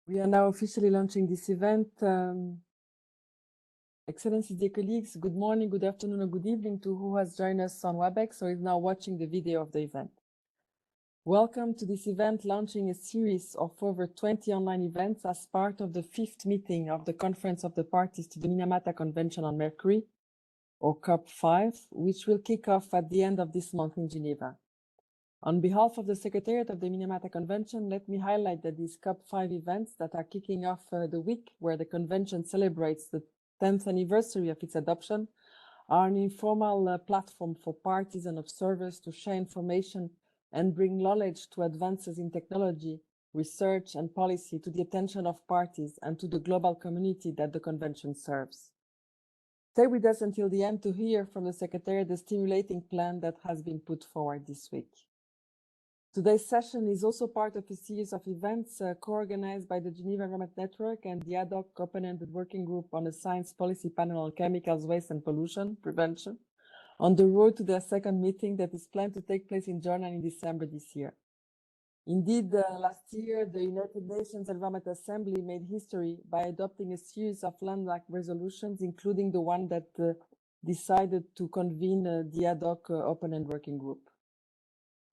We are now officially launching this event. Excellencies, dear colleagues, good morning, good afternoon, or good evening to who has joined us on WebEx or is now watching the video of the event. Welcome to this event launching a series of over 20 online events as part of the 5th meeting of the Conference of the Parties to the Minamata Convention on Mercury, or COP-5, which will kick off at the end of this month in Geneva. On behalf of the Secretariat of the Minamata Convention, let me highlight that these COP-5 events that are kicking off the week where the convention celebrates the 10th anniversary of its adoption are an informal platform for parties and observers to share information and bring knowledge to advances in technology, research, and policy to the attention of parties and to the global community that the convention serves. Stay with us until the end to hear from the Secretariat the stimulating plan that has been put forward this week. Today's session is also part of a series of events co-organized by the Geneva Environment Network and the ad hoc open-ended working group on the Science Policy Panel on Chemicals, Waste and Pollution Prevention on the road to their second meeting that is planned to take place in Jordan in December this year. Indeed, last year, the United Nations Environment Assembly made history by adopting a series of landmark resolutions, including the one that decided to convene the ad hoc open-end working group.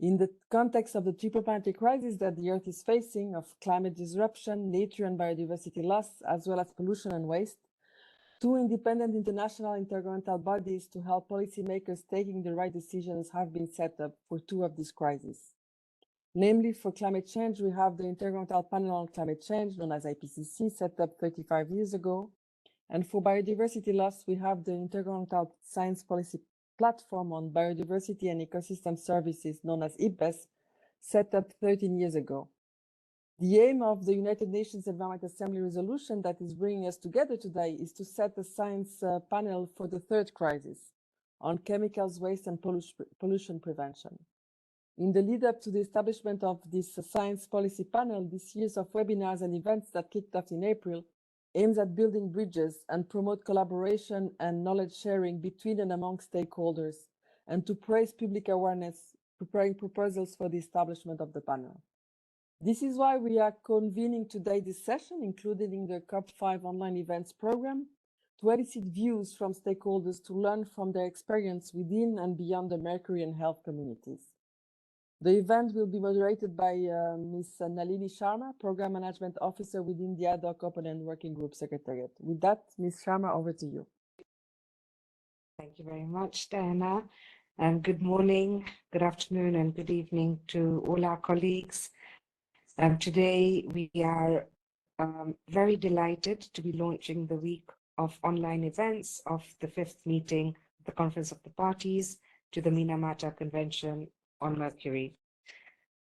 In the context of the triple planetary crisis that the Earth is facing of climate disruption, nature and biodiversity loss, as well as pollution and waste, two independent international intergovernmental bodies to help policymakers taking the right decisions have been set up for two of these crises. Namely, for climate change, we have the Intergovernmental Panel on Climate Change, known as IPCC, set up 35 years ago. And for biodiversity loss, we have the Intergovernmental Science Policy Platform on Biodiversity and Ecosystem Services, known as IPBES, set up 13 years ago. The aim of the United Nations Environment Assembly resolution that is bringing us together today is to set a science panel for the third crisis on chemicals, waste, and pollution prevention. In the lead up to the establishment of this science policy panel, this series of webinars and events that kicked off in April aims at building bridges and promote collaboration and knowledge sharing between and among stakeholders, and to raise public awareness, preparing proposals for the establishment of the panel. This is why we are convening today this session, including the COP-5 online events program, to elicit views from stakeholders to learn from their experience within and beyond the Mercury and health communities. The event will be moderated by Ms. Nalini Sharma, Program Management Officer within the Ad hoc Open-End Working Group Secretariat. With that, Ms. Sharma, over to you. Thank you very much, Diana. And good morning, good afternoon, and good evening to all our colleagues. Today, we are very delighted to be launching the week of online events of the 5th meeting of the Conference of the Parties to the Minamata Convention on Mercury.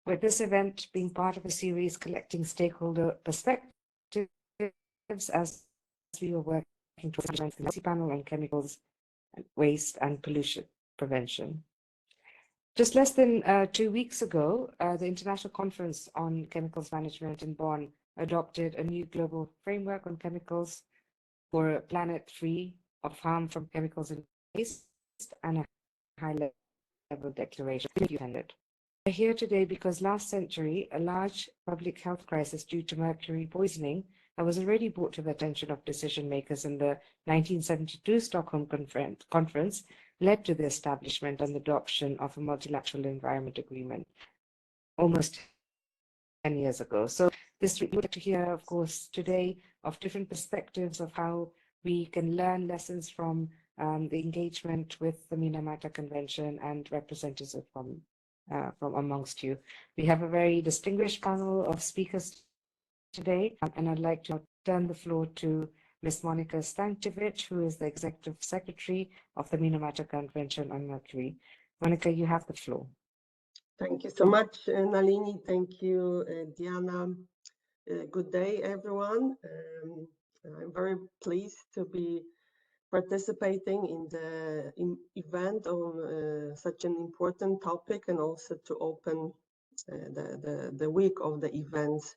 With this event being part of a series collecting stakeholder perspectives as we are working towards the policy panel on chemicals, waste and pollution prevention. Just less than 2 weeks ago, the International Conference on Chemicals Management in Bonn adopted a new global framework on chemicals for a planet free of harm from chemicals and waste, and a high-level declaration. We're here today because last century, a large public health crisis due to mercury poisoning that was already brought to the attention of decision makers in the 1972 Stockholm Conference led to the establishment and adoption of a multilateral environment agreement almost 10 years ago. So this we would like to hear, of course, today of different perspectives of how we can learn lessons from the engagement with the Minamata Convention and representatives from amongst you. We have a very distinguished panel of speakers today, and I'd like to turn the floor to Ms. Monica Stankiewicz, who is the Executive Secretary of the Minamata Convention on Mercury. Monica, you have the floor. Thank you so much, Nalini. Thank you, Diana. Good day, everyone. I'm very pleased to be participating in the event on such an important topic, and also to open the week of the events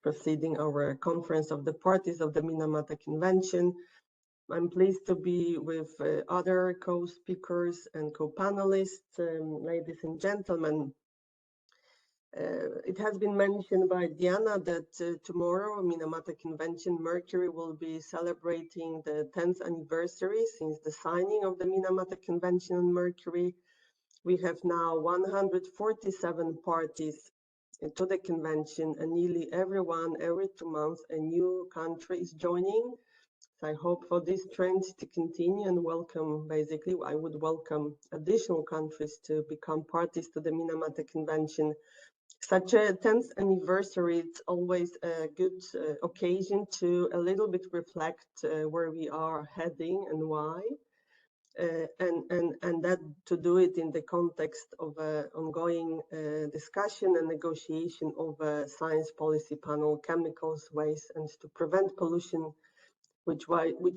preceding our Conference of the Parties of the Minamata Convention. I'm pleased to be with other co-speakers and co-panelists. Ladies and gentlemen, It has been mentioned by Diana that tomorrow, Minamata Convention, Mercury will be celebrating the 10th anniversary since the signing of the Minamata Convention on Mercury. We have now 147 parties to the convention, and nearly every 2 months, a new country is joining. So I hope for this trend to continue and welcome, basically, I would welcome additional countries to become parties to the Minamata Convention. Such a 10th anniversary, it's always a good occasion to a little bit reflect where we are heading and why. And that to do it in the context of an ongoing discussion and negotiation of a science policy panel, chemicals, waste, and to prevent pollution, which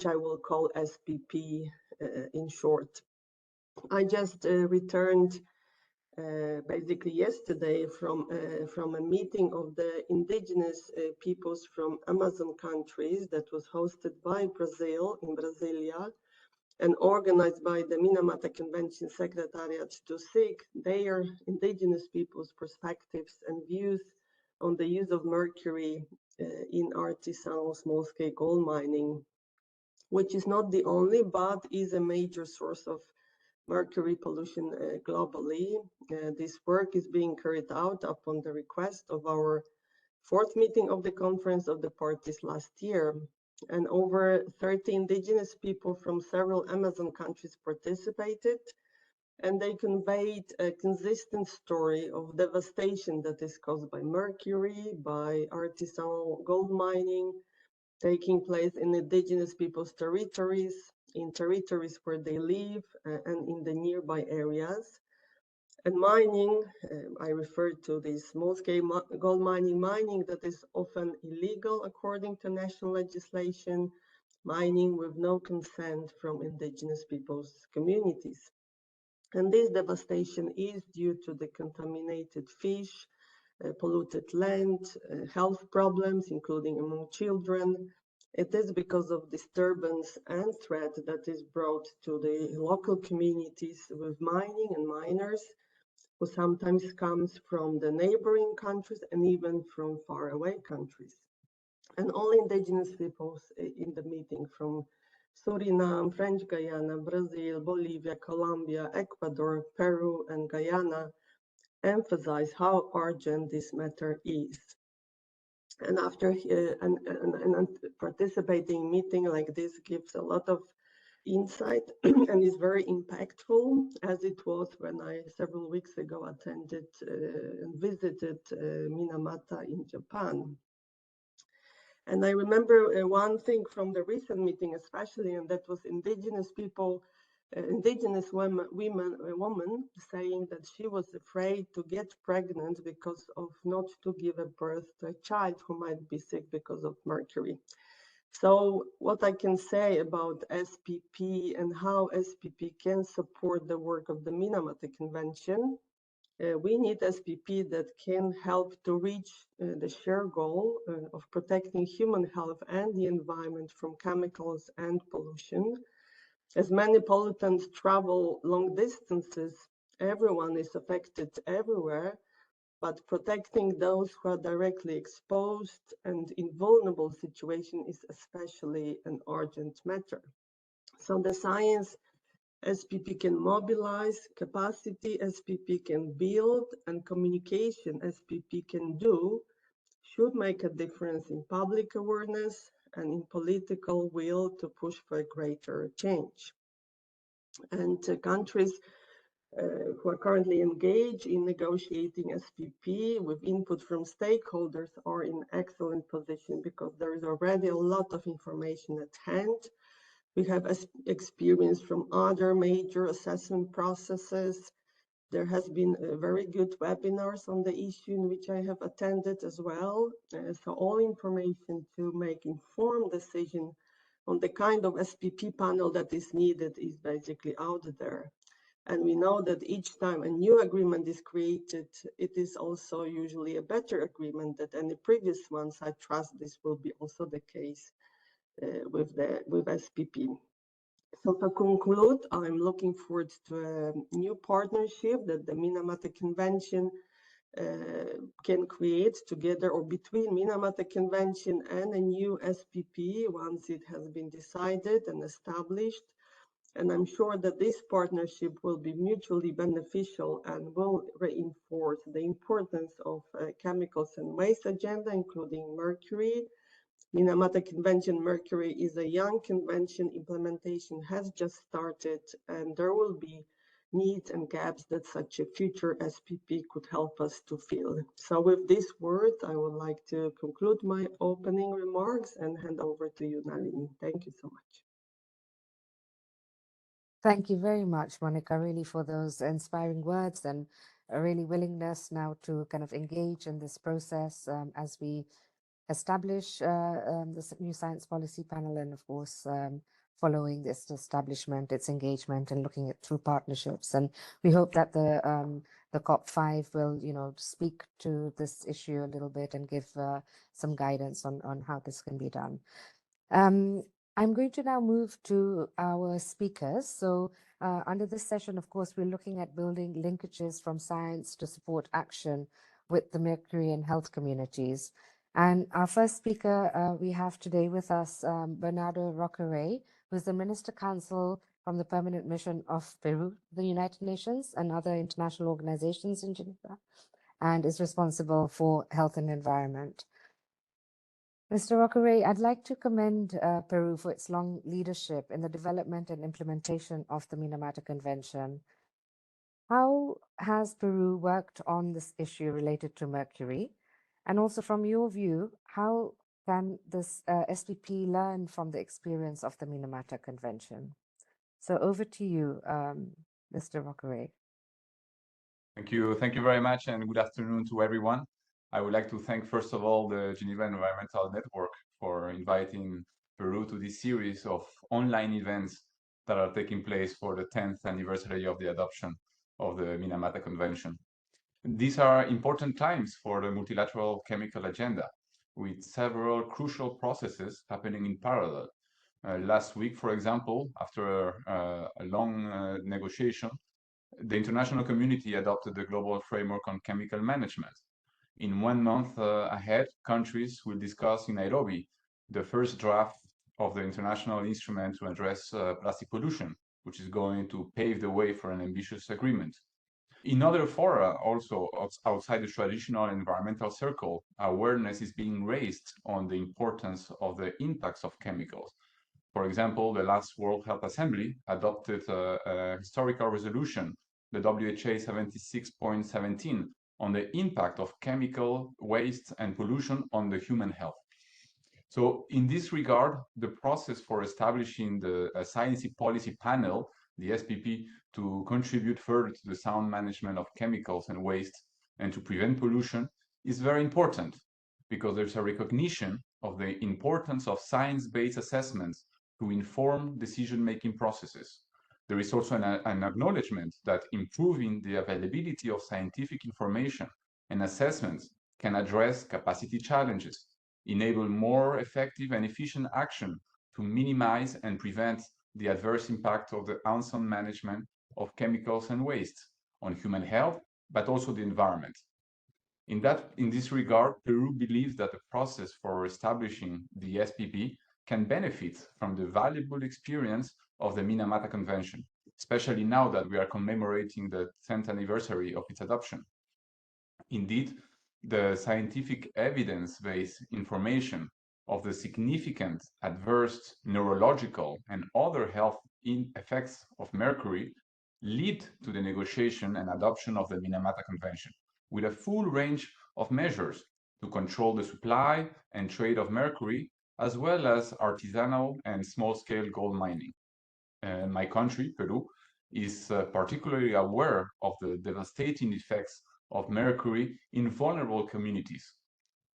I will call SPP in short. I just returned basically yesterday from a meeting of the indigenous peoples from Amazon countries that was hosted by Brazil in Brasilia and organized by the Minamata Convention Secretariat to seek their indigenous peoples' perspectives and views on the use of mercury in artisanal small-scale gold mining, which is not the only, but is a major source of mercury pollution globally. This work is being carried out upon the request of our fourth meeting of the Conference of the Parties last year. And over 30 indigenous people from several Amazon countries participated, and they conveyed a consistent story of devastation that is caused by mercury, by artisanal gold mining, taking place in indigenous people's territories, in territories where they live, and in the nearby areas. And mining, I refer to this small-scale gold mining that is often illegal according to national legislation, mining with no consent from indigenous people's communities. And this devastation is due to the contaminated fish, polluted land, health problems, including among children. It is because of disturbance and threat that is brought to the local communities with mining and miners, who sometimes comes from the neighboring countries and even from faraway countries. And all indigenous peoples in the meeting from Suriname, French Guiana, Brazil, Bolivia, Colombia, Ecuador, Peru, and Guyana emphasize how urgent this matter is. And after and participating in meeting like this gives a lot of insight and is very impactful, as it was when I several weeks ago attended and visited Minamata in Japan. And I remember one thing from the recent meeting especially, and that was indigenous people, indigenous woman saying that she was afraid to get pregnant because of not to give a birth to a child who might be sick because of mercury. So what I can say about SPP and how SPP can support the work of the Minamata Convention, we need SPP that can help to reach the shared goal of protecting human health and the environment from chemicals and pollution. As many pollutants travel long distances, everyone is affected everywhere, but protecting those who are directly exposed and in vulnerable situation is especially an urgent matter. So the science SPP can mobilize, capacity SPP can build, and communication SPP can do should make a difference in public awareness and in political will to push for a greater change. And countries who are currently engaged in negotiating SPP with input from stakeholders are in excellent position because there is already a lot of information at hand. We have experience from other major assessment processes. There has been very good webinars on the issue in which I have attended as well. So all information to make informed decision on the kind of SPP panel that is needed is basically out there. And we know that each time a new agreement is created, it is also usually a better agreement than any previous ones. I trust this will be also the case with SPP. So to conclude, I'm looking forward to a new partnership that the Minamata Convention can create together or between Minamata Convention and a new SPP once it has been decided and established. And I'm sure that this partnership will be mutually beneficial and will reinforce the importance of chemicals and waste agenda, including Mercury. Minamata Convention Mercury is a young convention. Implementation has just started, and there will be needs and gaps that such a future SPP could help us to fill. So with these words, I would like to conclude my opening remarks and hand over to you, Nalini. Thank you so much. Thank you very much, Monica, really for those inspiring words and a really willingness now to kind of engage in this process as we establish this new science policy panel, and of course, following this establishment, its engagement and looking at through partnerships. And we hope that the COP-5 will, speak to this issue a little bit and give some guidance on how this can be done. I'm going to now move to our speakers. So under this session, of course, we're looking at building linkages from science to support action with the Mercury and health communities. And our first speaker we have today with us, Bernardo Roqueret, who is the Minister Council from the Permanent Mission of Peru, the United Nations and other international organizations in Geneva, and is responsible for health and environment. Mr. Roqueret, I'd like to commend Peru for its long leadership in the development and implementation of the Minamata Convention. How has Peru worked on this issue related to Mercury? And also from your view, how can this SPP learn from the experience of the Minamata Convention? So over to you, Mr. Roqueret. Thank you very much, and good afternoon to everyone. I would like to thank, first of all, the Geneva Environmental Network for inviting Peru to this series of online events that are taking place for the 10th anniversary of the adoption of the Minamata Convention. These are important times for the multilateral chemical agenda, with several crucial processes happening in parallel. Last week, for example, after a long negotiation, the international community adopted the global framework on chemical management. In 1 month ahead, countries will discuss in Nairobi the first draft of the international instrument to address plastic pollution, which is going to pave the way for an ambitious agreement. In other fora, also outside the traditional environmental circle, awareness is being raised on the importance of the impacts of chemicals. For example, the last World Health Assembly adopted a historical resolution, the WHA 76.17, on the impact of chemical waste and pollution on the human health. So in this regard, the process for establishing the Science Policy Panel, the SPP, to contribute further to the sound management of chemicals and waste and to prevent pollution is very important, because there's a recognition of the importance of science-based assessments to inform decision-making processes. There is also an acknowledgement that improving the availability of scientific information and assessments can address capacity challenges, enable more effective and efficient action to minimize and prevent the adverse impact of the unsound management of chemicals and waste on human health, but also the environment. In this regard, Peru believes that the process for establishing the SPP can benefit from the valuable experience of the Minamata Convention, especially now that we are commemorating the 10th anniversary of its adoption. Indeed, the scientific evidence-based information of the significant adverse neurological and other health effects of mercury lead to the negotiation and adoption of the Minamata Convention, with a full range of measures to control the supply and trade of mercury, as well as artisanal and small-scale gold mining. My country, Peru, is particularly aware of the devastating effects of mercury in vulnerable communities.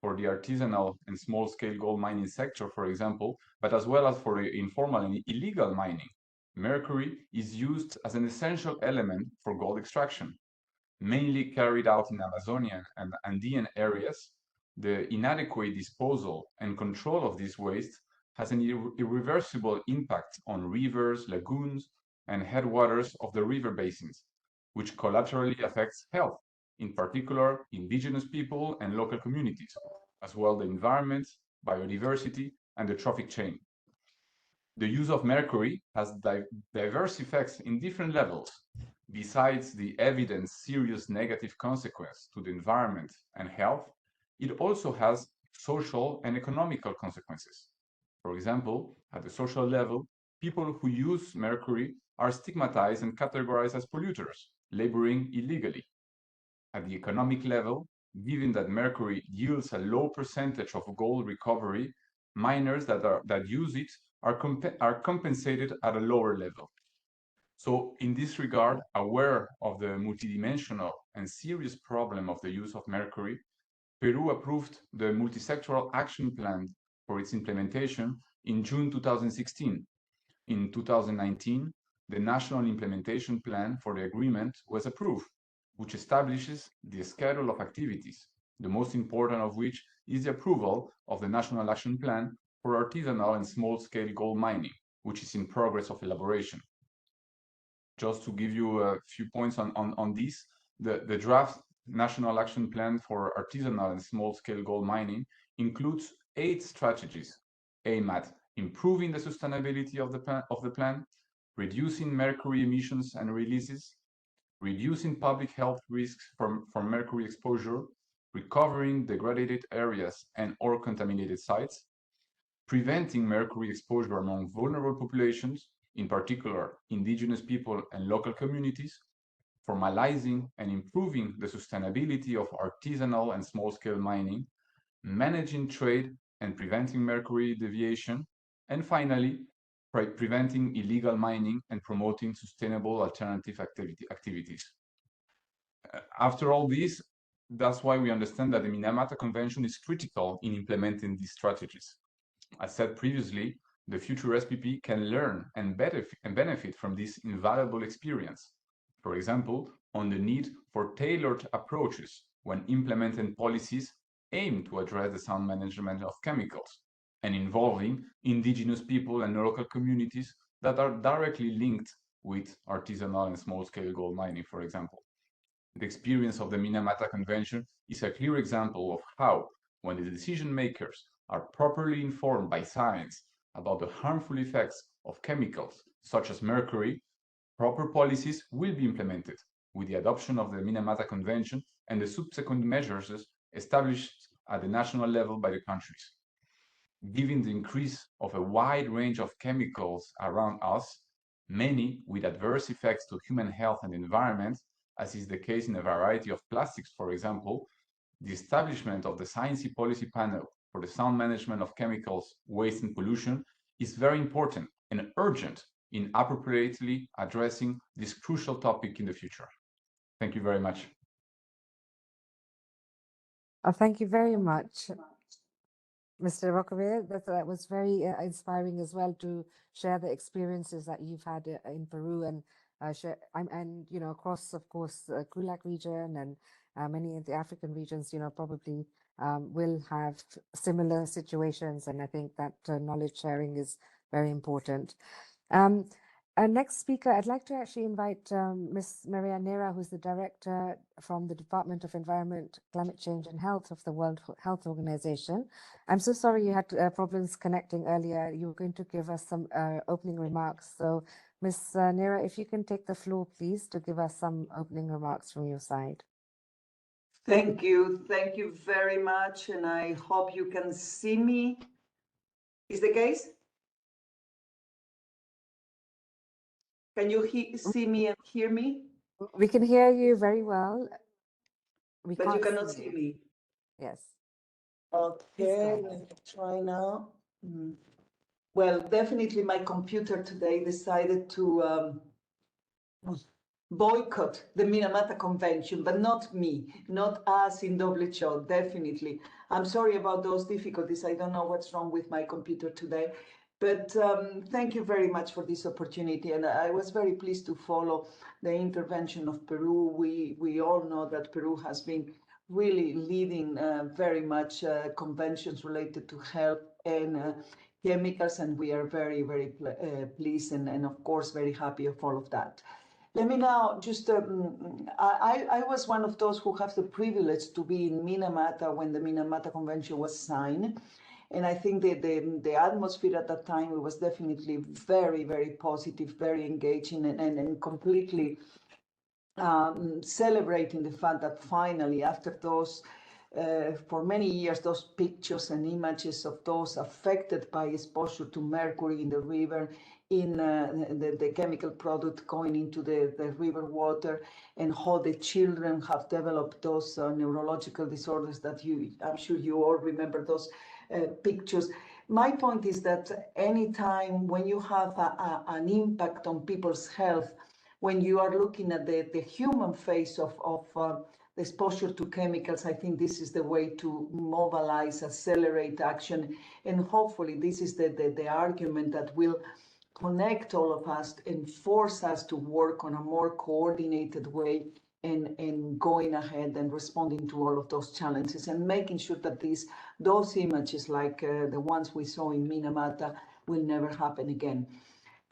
For the artisanal and small-scale gold mining sector, for example, but as well as for the informal and illegal mining, mercury is used as an essential element for gold extraction. Mainly carried out in Amazonian and Andean areas, the inadequate disposal and control of this waste has an irreversible impact on rivers, lagoons, and headwaters of the river basins, which collaterally affects health, in particular indigenous people and local communities, as well the environment, biodiversity, and the trophic chain. The use of mercury has diverse effects in different levels. Besides the evident serious negative consequence to the environment and health, it also has social and economical consequences. For example, at the social level, people who use mercury are stigmatized and categorized as polluters, laboring illegally. At the economic level, given that mercury yields a low percentage of gold recovery, miners that use it are compensated at a lower level. So in this regard, aware of the multidimensional and serious problem of the use of mercury, Peru approved the multisectoral action plan for its implementation in June 2016. In 2019, the National Implementation Plan for the agreement was approved, which establishes the schedule of activities, the most important of which is the approval of the National Action Plan for artisanal and small-scale gold mining, which is in progress of elaboration. Just to give you a few points on this, the draft National Action Plan for artisanal and small-scale gold mining includes 8 strategies aimed at improving the sustainability of the plan, reducing mercury emissions and releases, reducing public health risks from mercury exposure, recovering degraded areas and or contaminated sites, preventing mercury exposure among vulnerable populations, in particular indigenous people and local communities, formalizing and improving the sustainability of artisanal and small-scale mining, managing trade and preventing mercury deviation, and finally, preventing illegal mining and promoting sustainable alternative activities. After all this, that's why we understand that the Minamata Convention is critical in implementing these strategies. As said previously, the future SPP can learn and benefit from this invaluable experience. For example, on the need for tailored approaches when implementing policies aimed to address the sound management of chemicals and involving indigenous people and local communities that are directly linked with artisanal and small-scale gold mining, for example. The experience of the Minamata Convention is a clear example of how, when the decision makers are properly informed by science about the harmful effects of chemicals such as mercury, proper policies will be implemented with the adoption of the Minamata Convention and the subsequent measures established at the national level by the countries. Given the increase of a wide range of chemicals around us, many with adverse effects to human health and environment, as is the case in a variety of plastics, for example, the establishment of the Sciencey Policy Panel for the sound management of chemicals, waste and pollution is very important and urgent in appropriately addressing this crucial topic in the future. Thank you very much. Thank you very much, Mr. Rocavier. That was very inspiring as well to share the experiences that you've had in Peru and across, of course, the Kulak region and many of the African regions, probably will have similar situations. And I think that knowledge sharing is very important. Our next speaker, I'd like to actually invite Ms. Maria Nera, who's the director from the Department of Environment, Climate Change and Health of the World Health Organization. I'm so sorry you had problems connecting earlier. You were going to give us some opening remarks. So Ms. Nera, if you can take the floor, please, to give us some opening remarks from your side. Thank you. Thank you very much. And I hope you can see me. Is the case? Can you see me and hear me? We can hear you very well. But you cannot see me. Yes. Okay, let me try now. Well, definitely my computer today decided to boycott the Minamata Convention, but not me, not us in WHO, definitely. I'm sorry about those difficulties. I don't know what's wrong with my computer today. But thank you very much for this opportunity. And I was very pleased to follow the intervention of Peru. We all know that Peru has been really leading very much conventions related to health and chemicals. And we are very, very pleased and of course, very happy of all of that. Let me now just, I was one of those who have the privilege to be in Minamata when the Minamata Convention was signed. And I think that the atmosphere at that time, it was definitely very, very positive, very engaging, and completely celebrating the fact that finally, after those, for many years, those pictures and images of those affected by exposure to mercury in the river, in the chemical product going into the river water, and how the children have developed those neurological disorders that I'm sure you all remember those pictures. My point is that anytime when you have an impact on people's health, when you are looking at the human face of the exposure to chemicals, I think this is the way to mobilize, accelerate action, and hopefully this is the argument that will connect all of us and force us to work on a more coordinated way and going ahead and responding to all of those challenges and making sure that those images like the ones we saw in Minamata will never happen again.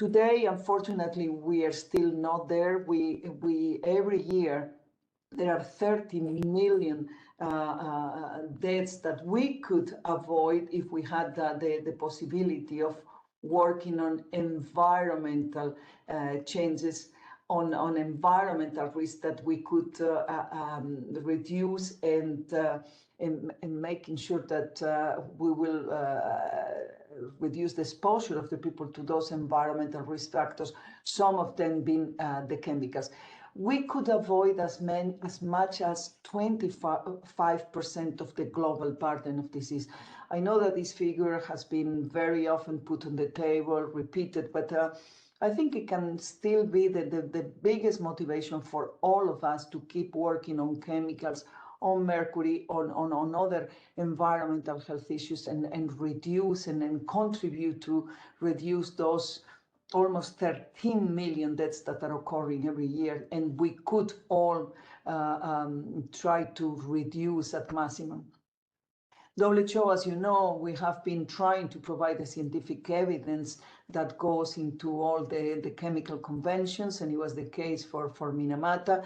Today, unfortunately, we are still not there. We every year there are 30 million deaths that we could avoid if we had the possibility of working on environmental changes, on environmental risks that we could reduce, and making sure that we will reduce the exposure of the people to those environmental risk factors, some of them being the chemicals. We could avoid as much as 25% of the global burden of disease. I know that this figure has been very often put on the table, repeated, but I think it can still be the biggest motivation for all of us to keep working on chemicals, on mercury, on other environmental health issues, and reduce and contribute to reduce those almost 13 million deaths that are occurring every year, and we could all try to reduce at maximum. WHO, as you know, we have been trying to provide the scientific evidence that goes into all the chemical conventions, and it was the case for Minamata.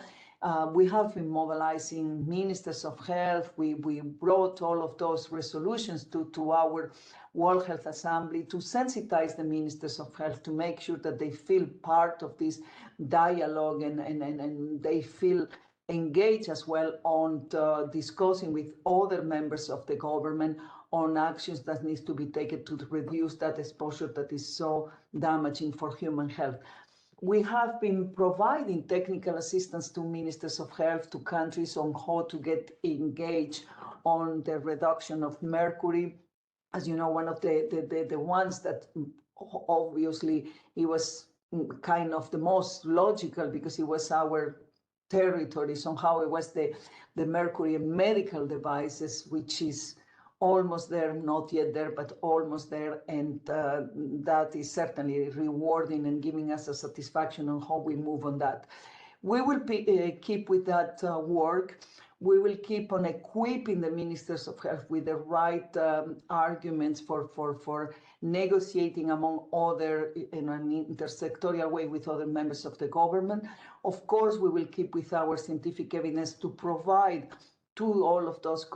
We have been mobilizing ministers of health. We brought all of those resolutions to our World Health Assembly to sensitize the ministers of health, to make sure that they feel part of this dialogue and they feel engaged as well on discussing with other members of the government on actions that needs to be taken to reduce that exposure that is so damaging for human health. We have been providing technical assistance to ministers of health, to countries, on how to get engaged on the reduction of mercury. As you know, one of the ones that obviously it was kind of the most logical, because it was our territory, somehow it was the mercury in medical devices, which is almost there, not yet there, but almost there. And that is certainly rewarding and giving us a satisfaction on how we move on that. We will keep with that work. We will keep on equipping the ministers of health with the right arguments for negotiating among other, in an intersectorial way, with other members of the government. Of course, we will keep with our scientific evidence to provide to all of those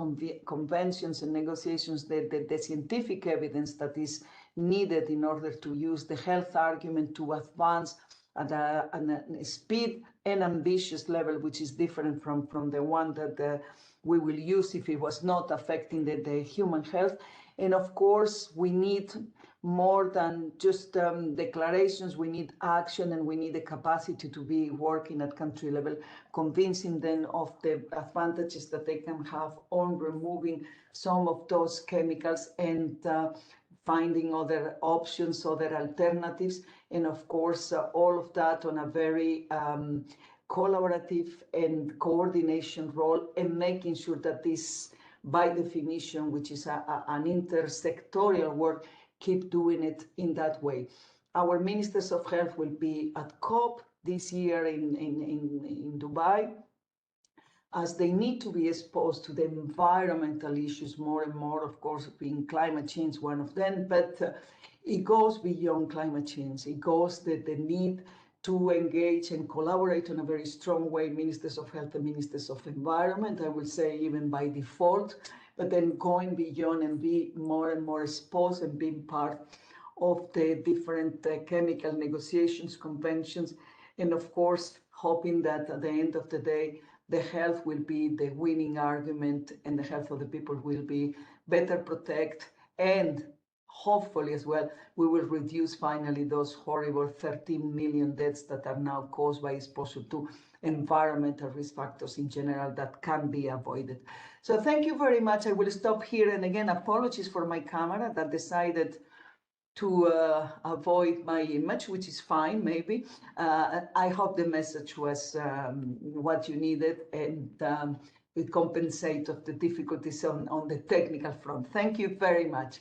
conventions and negotiations the scientific evidence that is needed in order to use the health argument to advance at a speed and ambitious level, which is different from the one that we will use if it was not affecting the human health. And of course, we need more than just declarations. We need action, and we need the capacity to be working at country level, convincing them of the advantages that they can have on removing some of those chemicals, and finding other options, other alternatives. And of course, all of that on a very collaborative and coordination role, and making sure that this, by definition, which is an intersectorial work, keep doing it in that way. Our ministers of health will be at COP this year in Dubai, as they need to be exposed to the environmental issues more and more, of course, being climate change one of them, but it goes beyond climate change. It goes the need to engage and collaborate in a very strong way, Ministers of Health and Ministers of Environment, I will say even by default, but then going beyond and be more and more exposed and being part of the different chemical negotiations, conventions, and of course, hoping that at the end of the day, the health will be the winning argument and the health of the people will be better protected, and hopefully as well, we will reduce finally those horrible 13 million deaths that are now caused by exposure to environmental risk factors in general that can be avoided. So thank you very much. I will stop here. And again, apologies for my camera that decided to avoid my image, which is fine, maybe. I hope the message was what you needed, and it compensate of the difficulties on the technical front. Thank you very much.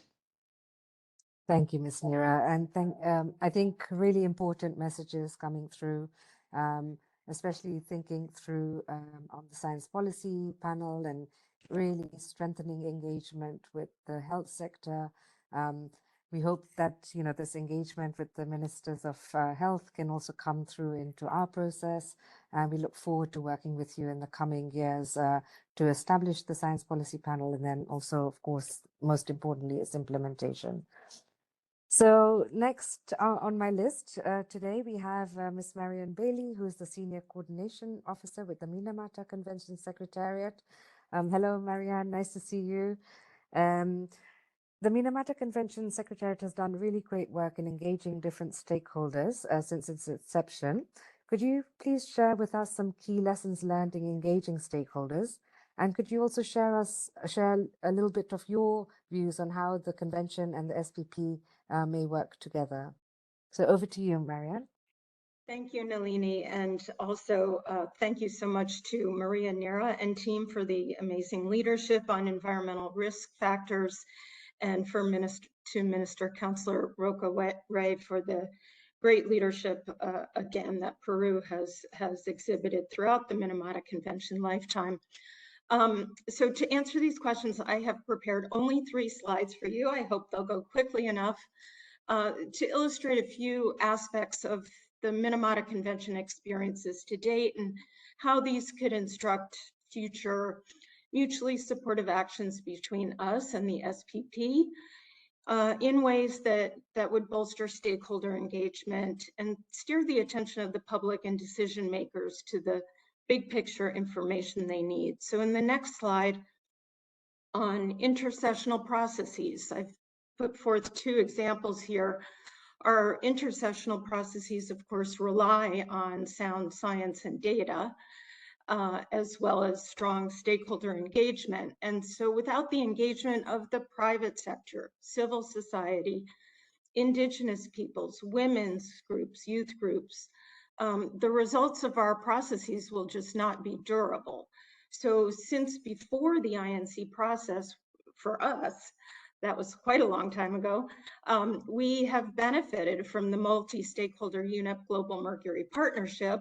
Thank you, Ms. Nira. And I think really important messages coming through, especially thinking through on the science policy panel and really strengthening engagement with the health sector. We hope that, you know, this engagement with the Ministers of Health can also come through into our process. And we look forward to working with you in the coming years to establish the science policy panel, and then also, of course, most importantly, its implementation. So next on my list today, we have Ms. Marianne Bailey, who is the Senior Coordination Officer with the Minamata Convention Secretariat. Hello, Marianne, nice to see you. The Minamata Convention Secretariat has done really great work in engaging different stakeholders since its inception. Could you please share with us some key lessons learned in engaging stakeholders? And could you also share a little bit of your views on how the convention and the SPP may work together? So over to you, Marianne. Thank you, Nalini, and also thank you so much to Maria Nira and team for the amazing leadership on environmental risk factors, and for Minister Councillor Roca Ray for the great leadership again that Peru has exhibited throughout the Minamata Convention lifetime. So to answer these questions, I have prepared only 3 slides for you. I hope they'll go quickly enough to illustrate a few aspects of the Minamata Convention experiences to date and how these could instruct future mutually supportive actions between us and the SPP in ways that would bolster stakeholder engagement and steer the attention of the public and decision makers to the big picture information they need. So in the next slide on intersessional processes, I've put forth 2 examples here. Our intersessional processes, of course, rely on sound science and data, as well as strong stakeholder engagement. And so without the engagement of the private sector, civil society, indigenous peoples, women's groups, youth groups, the results of our processes will just not be durable. So since before the INC process, for us, that was quite a long time ago, we have benefited from the multi-stakeholder UNEP Global Mercury Partnership.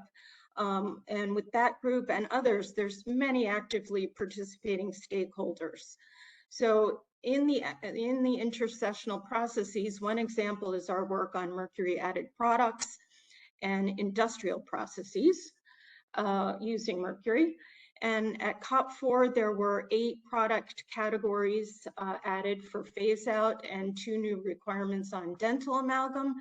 And with that group and others, there's many actively participating stakeholders. So in the intersessional processes, one example is our work on mercury added products and industrial processes using mercury. And at COP-4, there were 8 product categories added for phase out and 2 new requirements on dental amalgam.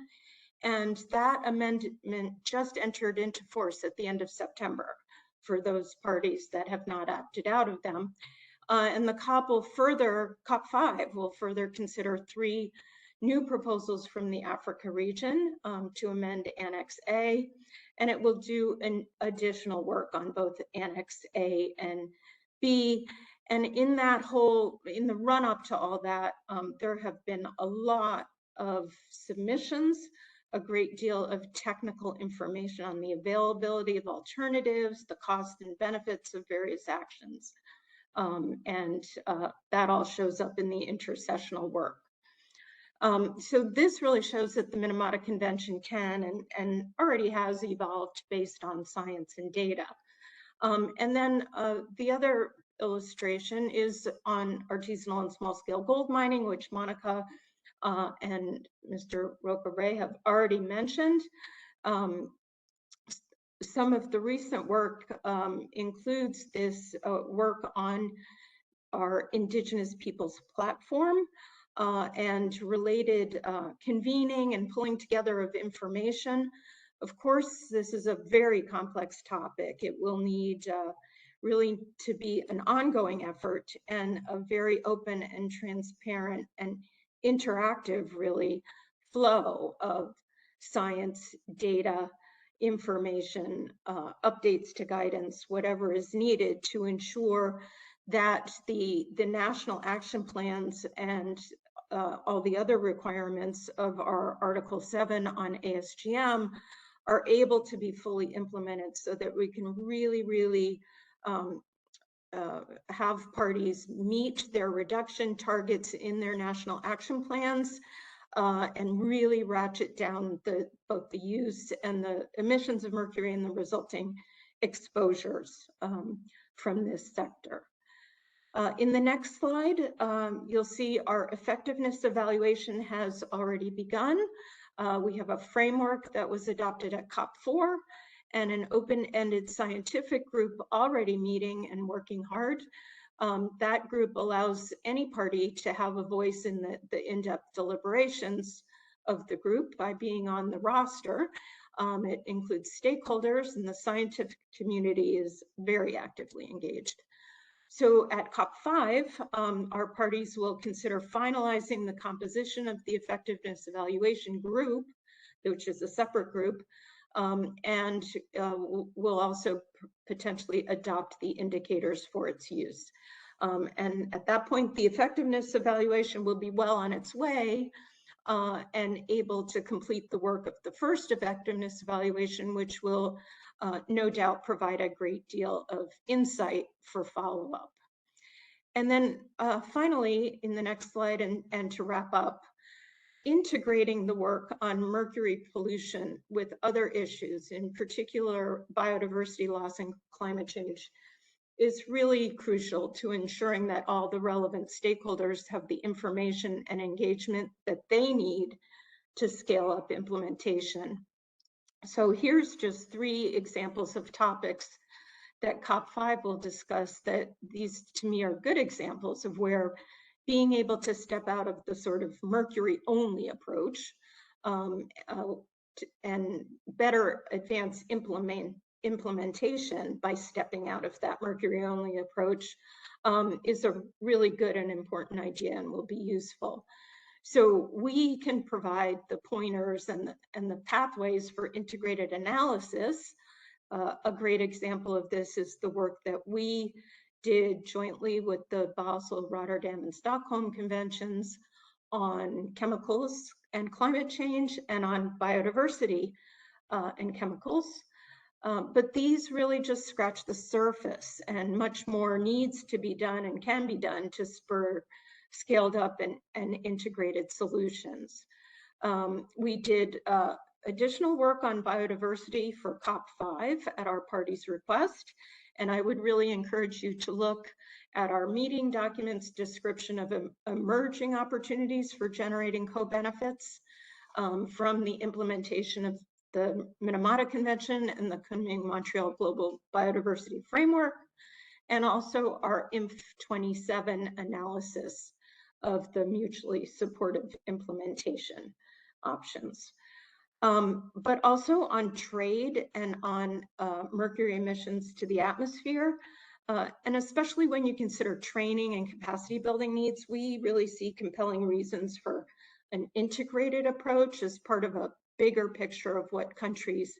And that amendment just entered into force at the end of September for those parties that have not opted out of them. And the COP-5 will further consider 3 new proposals from the Africa region to amend Annex A, and it will do an additional work on both Annex A and B. And in the run up to all that, there have been a lot of submissions, a great deal of technical information on the availability of alternatives, the cost and benefits of various actions. And that all shows up in the intersessional work. So this really shows that the Minamata Convention can and already has evolved based on science and data. And then the other illustration is on artisanal and small scale gold mining, which Monica and Mr. Roca Ray have already mentioned. some of the recent work includes this work on our Indigenous Peoples platform and related convening and pulling together of information. Of course, this is a very complex topic. It will need really to be an ongoing effort and a very open and transparent and interactive, really, flow of science, data, information, updates to guidance, whatever is needed to ensure that the national action plans and all the other requirements of our Article 7 on ASGM are able to be fully implemented so that we can really have parties meet their reduction targets in their national action plans and really ratchet down both the use and the emissions of mercury and the resulting exposures from this sector. In the next slide, you'll see our effectiveness evaluation has already begun. We have a framework that was adopted at COP-4 and an open-ended scientific group already meeting and working hard. That group allows any party to have a voice in the in-depth deliberations of the group by being on the roster. It includes stakeholders, and the scientific community is very actively engaged. So at COP-5, our parties will consider finalizing the composition of the effectiveness evaluation group, which is a separate group, and will also potentially adopt the indicators for its use. And at that point, the effectiveness evaluation will be well on its way and able to complete the work of the first effectiveness evaluation, which will no doubt provide a great deal of insight for follow-up. And then finally, in the next slide, and to wrap up, integrating the work on mercury pollution with other issues, in particular biodiversity loss and climate change, is really crucial to ensuring that all the relevant stakeholders have the information and engagement that they need to scale up implementation. So here's just 3 examples of topics that COP-5 will discuss that these to me are good examples of where being able to step out of the sort of mercury only approach and better advance implementation by stepping out of that mercury only approach is a really good and important idea and will be useful. So we can provide the pointers and the pathways for integrated analysis. A great example of this is the work that we did jointly with the Basel, Rotterdam, and Stockholm conventions on chemicals and climate change and on biodiversity and chemicals. But these really just scratch the surface, and much more needs to be done and can be done to spur scaled up and integrated solutions. We did additional work on biodiversity for COP-5 at our party's request, and I would really encourage you to look at our meeting documents description of emerging opportunities for generating co-benefits from the implementation of the Minamata Convention and the Kunming-Montreal Global Biodiversity Framework, and also our INF27 analysis of the mutually supportive implementation options. But also on trade and on mercury emissions to the atmosphere, and especially when you consider training and capacity building needs, we really see compelling reasons for an integrated approach as part of a bigger picture of what countries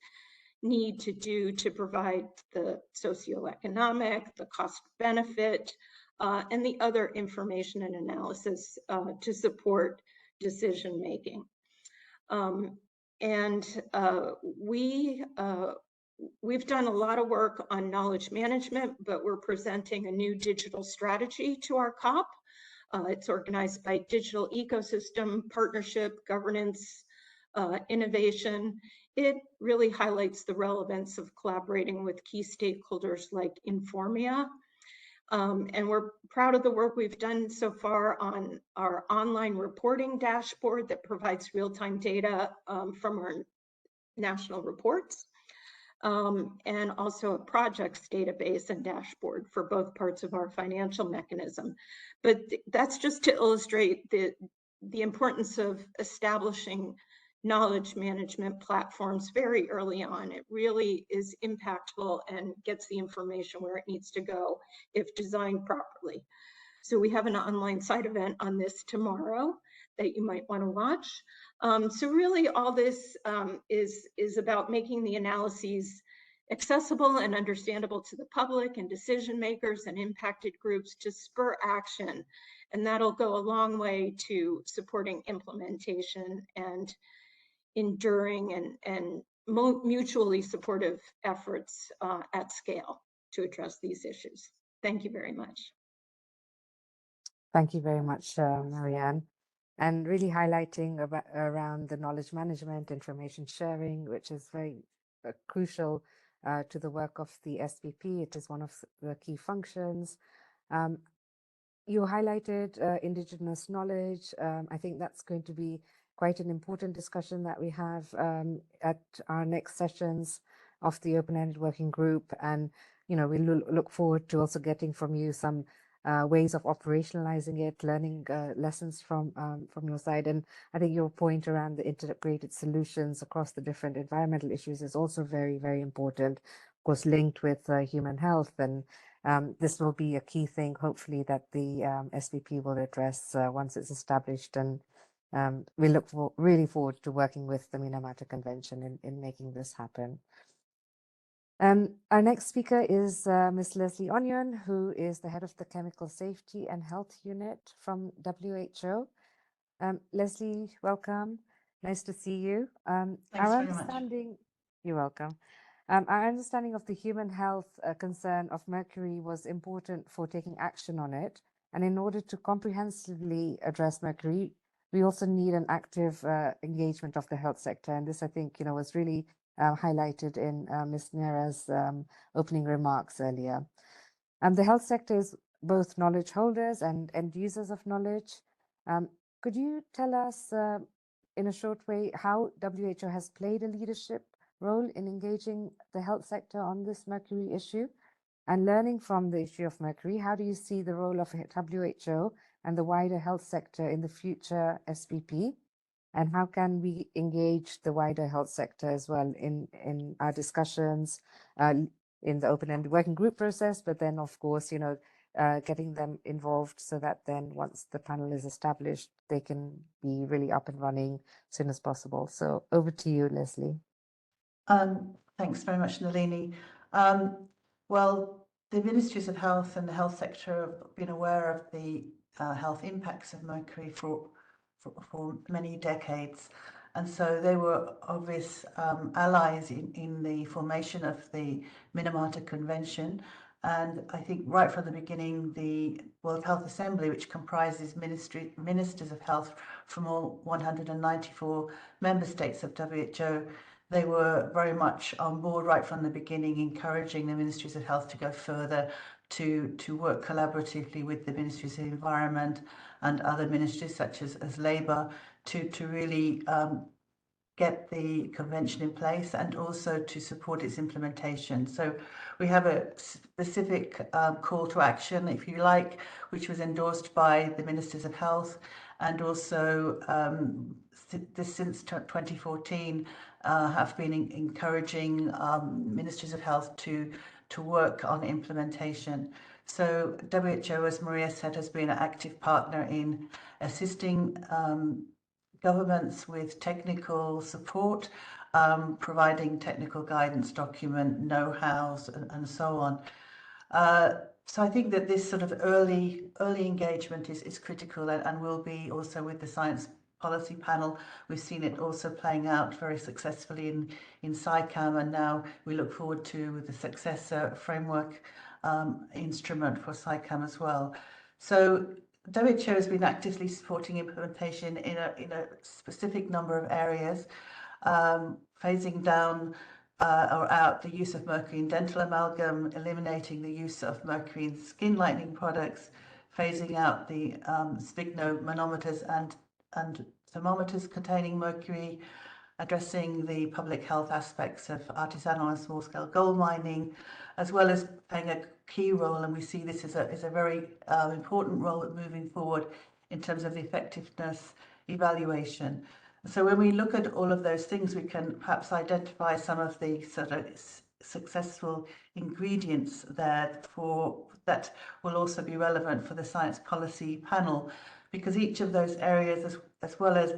need to do to provide the socioeconomic, the cost benefit, and the other information and analysis to support decision making. We've done a lot of work on knowledge management, but we're presenting a new digital strategy to our COP. It's organized by digital ecosystem, partnership, governance, innovation. It really highlights the relevance of collaborating with key stakeholders like Informia. And we're proud of the work we've done so far on our online reporting dashboard that provides real-time data from our national reports. and also a projects database and dashboard for both parts of our financial mechanism. But that's just to illustrate the importance of establishing knowledge management platforms very early on. It really is impactful and gets the information where it needs to go if designed properly. So we have an online side event on this tomorrow that you might want to watch. So really all this is about making the analyses accessible and understandable to the public and decision makers and impacted groups to spur action. And that'll go a long way to supporting implementation and enduring and mutually supportive efforts at scale to address these issues. Thank you very much. Thank you very much, Marianne. And really highlighting around the knowledge management, information sharing, which is very crucial to the work of the SBP. It is one of the key functions. You highlighted Indigenous knowledge. I think that's going to be quite an important discussion that we have at our next sessions of the open-ended working group. And, you know, we look forward to also getting from you some ways of operationalizing it, learning lessons from your side. And I think your point around the integrated solutions across the different environmental issues is also very, very important, of course, linked with human health. And this will be a key thing, hopefully, that the SBP will address once it's established. And we look really forward to working with the Minamata Convention in making this happen. Our next speaker is Ms. Leslie Onion, who is the head of the Chemical Safety and Health Unit from WHO. Leslie, welcome. Nice to see you. Thanks very much. You're welcome. Our understanding of the human health concern of mercury was important for taking action on it. And in order to comprehensively address mercury, we also need an active engagement of the health sector. And this, I think, you know, was really highlighted in Ms. Nera's opening remarks earlier. The health sector is both knowledge holders and end users of knowledge. Could you tell us in a short way how WHO has played a leadership role in engaging the health sector on this mercury issue? And learning from the issue of mercury, how do you see the role of WHO and the wider health sector in the future SBP? And how can we engage the wider health sector as well in our discussions in the open-ended working group process, but then, of course, you know, getting them involved so that then once the panel is established, they can be really up and running as soon as possible. So over to you, Leslie. Thanks very much, Nalini. Well, the Ministries of Health and the health sector have been aware of the health impacts of mercury for many decades. And so they were obvious allies in the formation of the Minamata Convention. And I think right from the beginning, the World Health Assembly, which comprises ministers of health from all 194 member states of WHO, they were very much on board right from the beginning, encouraging the Ministries of Health to go further, to work collaboratively with the Ministries of Environment and other ministries such as Labour to really get the convention in place and also to support its implementation. So we have a specific call to action, if you like, which was endorsed by the Ministers of Health, and also since 2014 have been encouraging Ministries of Health to work on implementation. So WHO, as Maria said, has been an active partner in assisting governments with technical support, providing technical guidance, document know-hows, and so on. So I think that this sort of early engagement is critical and will be also with the Science Policy Panel. We've seen it also playing out very successfully in SciCam, and now we look forward to the successor framework instrument for SciCam as well. So WHO has been actively supporting implementation in a specific number of areas, phasing down or out the use of mercury in dental amalgam, eliminating the use of mercury in skin lightening products, phasing out the sphygmomanometers and thermometers containing mercury, addressing the public health aspects of artisanal and small-scale gold mining, as well as playing a key role, and we see this as a very important role moving forward in terms of the effectiveness evaluation. So when we look at all of those things, we can perhaps identify some of the sort of successful ingredients there that will also be relevant for the science policy panel, because each of those areas, as well as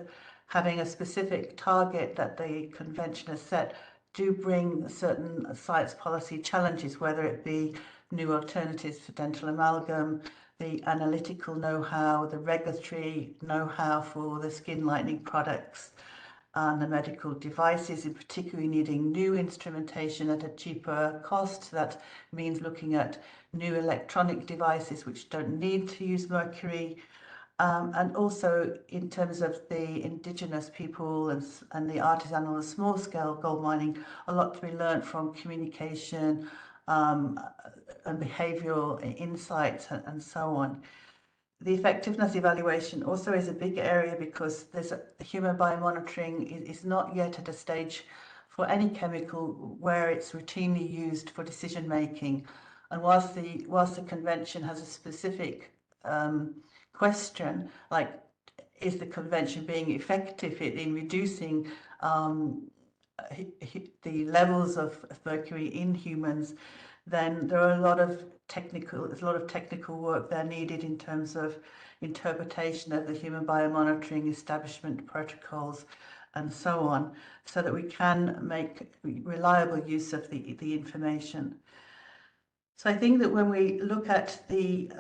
having a specific target that the convention has set, do bring certain science policy challenges, whether it be new alternatives for dental amalgam, the analytical know-how, the regulatory know-how for the skin lightening products, and the medical devices, in particular needing new instrumentation at a cheaper cost. That means looking at new electronic devices which don't need to use mercury. And also in terms of the indigenous people and the artisanal and small-scale gold mining, a lot to be learned from communication and behavioural insights and so on. The effectiveness evaluation also is a big area, because there's human biomonitoring is not yet at a stage for any chemical where it's routinely used for decision making. And whilst the convention has a specific question, like, is the convention being effective in reducing the levels of mercury in humans, then there are a lot of technical work there needed in terms of interpretation of the human biomonitoring establishment protocols and so on, so that we can make reliable use of the information. So I think that when we look at the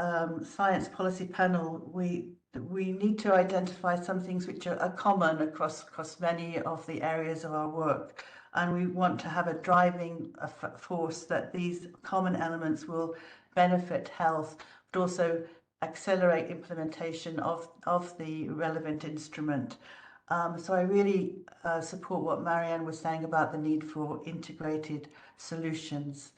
science policy panel, we need to identify some things which are common across many of the areas of our work. And we want to have a driving force that these common elements will benefit health, but also accelerate implementation of the relevant instrument. So I really support what Marianne was saying about the need for integrated solutions.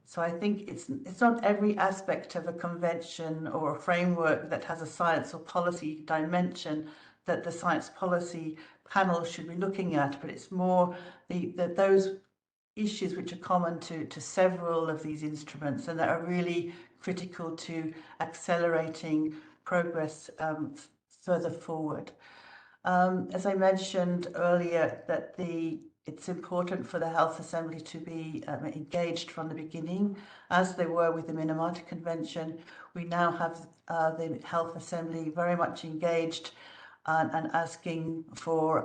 So I think it's not every aspect of a convention or a framework that has a science or policy dimension that the science policy panel should be looking at, but it's more those issues which are common to several of these instruments and that are really critical to accelerating progress further forward. As I mentioned earlier, that it's important for the Health Assembly to be engaged from the beginning, as they were with the Minamata Convention. We now have the Health Assembly very much engaged and asking for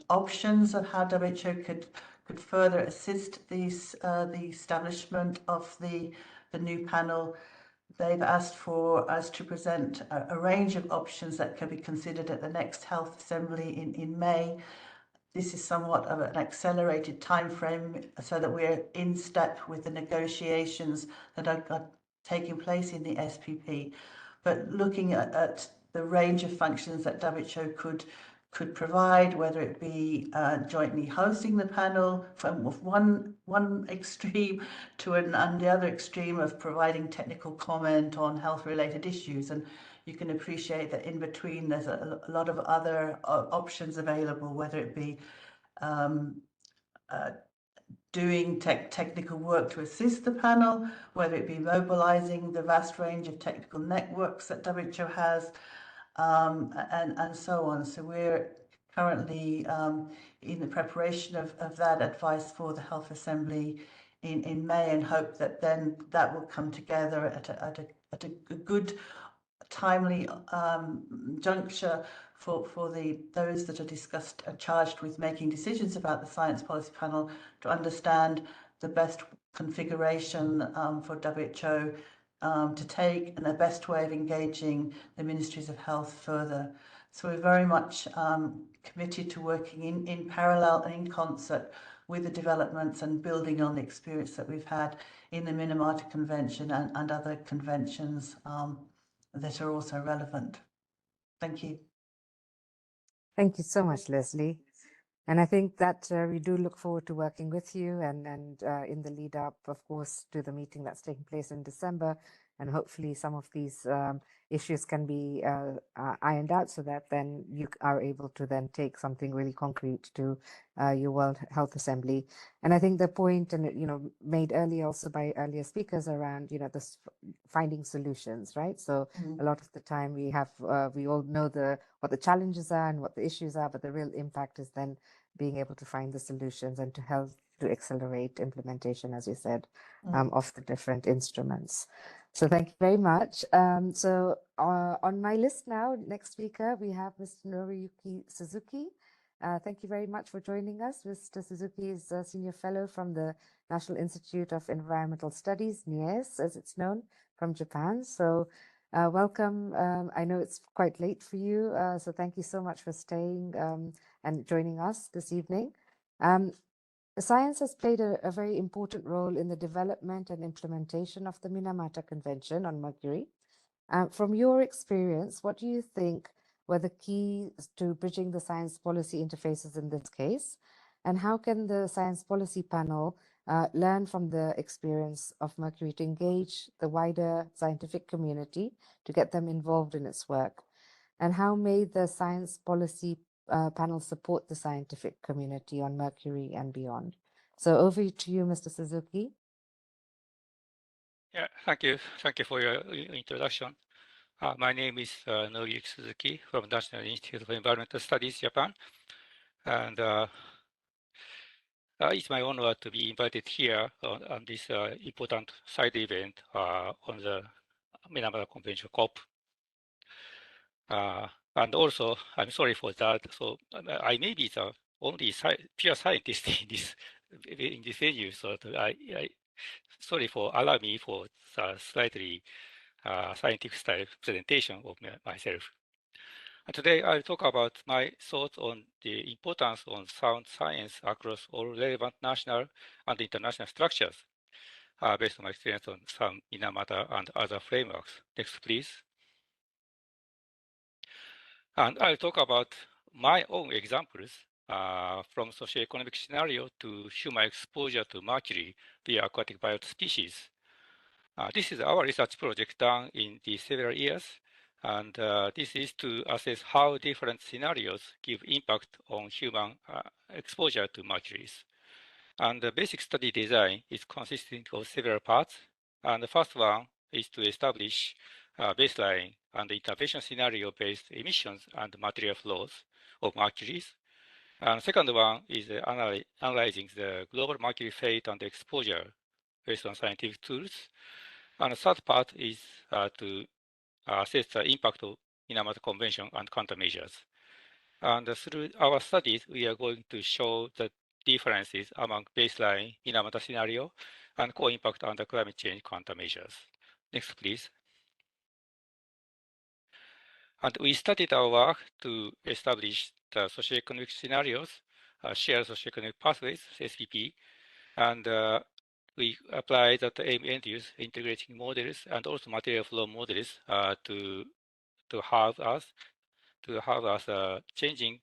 options of how WHO could further assist the establishment of the new panel. They've asked for us to present a range of options that can be considered at the next Health Assembly in May. This is somewhat of an accelerated time frame so that we're in step with the negotiations that are taking place in the SPP. But looking at the range of functions that WHO could provide, whether it be jointly hosting the panel from one extreme to and the other extreme of providing technical comment on health-related issues. And you can appreciate that in between there's a lot of other options available, whether it be doing technical work to assist the panel, whether it be mobilizing the vast range of technical networks that WHO has, and so on. So we're currently in the preparation of that advice for the Health Assembly in May, and hope that then that will come together at a good, timely juncture for those that are charged with making decisions about the Science Policy Panel to understand the best configuration for WHO to take and the best way of engaging the Ministries of Health further. So we're very much committed to working in parallel and in concert with the developments and building on the experience that we've had in the Minamata Convention and other conventions that are also relevant. Thank you. Thank you so much, Leslie. And I think that we do look forward to working with you and in the lead up, of course, to the meeting that's taking place in December and hopefully some of these issues can be ironed out so that then you are able to then take something really concrete to your World Health Assembly. And I think the point, and made earlier also by earlier speakers around this finding solutions, right? So a lot of the time we have we all know what the challenges are and what the issues are, but the real impact is then being able to find the solutions and to help to accelerate implementation, as you said, of the different instruments. So thank you very much. So on my list now, next speaker, we have Mr. Noriyuki Suzuki. Thank you very much for joining us. Mr. Suzuki is a senior fellow from the National Institute of Environmental Studies, NIES, as it's known, from Japan. So welcome. I know it's quite late for you, so thank you so much for staying and joining us this evening. Science has played a very important role in the development and implementation of the Minamata Convention on Mercury. From your experience, what do you think were the keys to bridging the science policy interfaces in this case? And how can the Science Policy Panel learn from the experience of Mercury to engage the wider scientific community to get them involved in its work? And how may the Science Policy Panel support the scientific community on Mercury and beyond? So over to you, Mr. Suzuki. Yeah, thank you. Thank you for your introduction. My name is Noriyuki Suzuki from National Institute of Environmental Studies, Japan. And it's my honor to be invited here on this important side event on the Minamata Convention COP. And also, I'm sorry for that. So I may be the only pure scientist in this venue. So sorry for allowing me for slightly scientific style presentation of myself. And today I'll talk about my thoughts on the importance of sound science across all relevant national and international structures, based on my experience on some Minamata and other frameworks. Next, please. And I'll talk about my own examples from socioeconomic scenario to human exposure to mercury via aquatic biota species. This is our research project done in the several years, and this is to assess how different scenarios give impact on human exposure to mercuries. And the basic study design is consisting of several parts. And the first one is to establish baseline and intervention scenario-based emissions and material flows of mercuries. And the second one is analyzing the global mercury fate and exposure based on scientific tools. And the third part is to assess the impact of Minamata Convention and countermeasures. And through our studies, we are going to show the differences among baseline Minamata scenario and co-impact under climate change countermeasures. Next, please. And we started our work to establish the socioeconomic scenarios, shared socioeconomic pathways, SPP, and we applied the aim-end-use integrating models and also material flow models to have us changing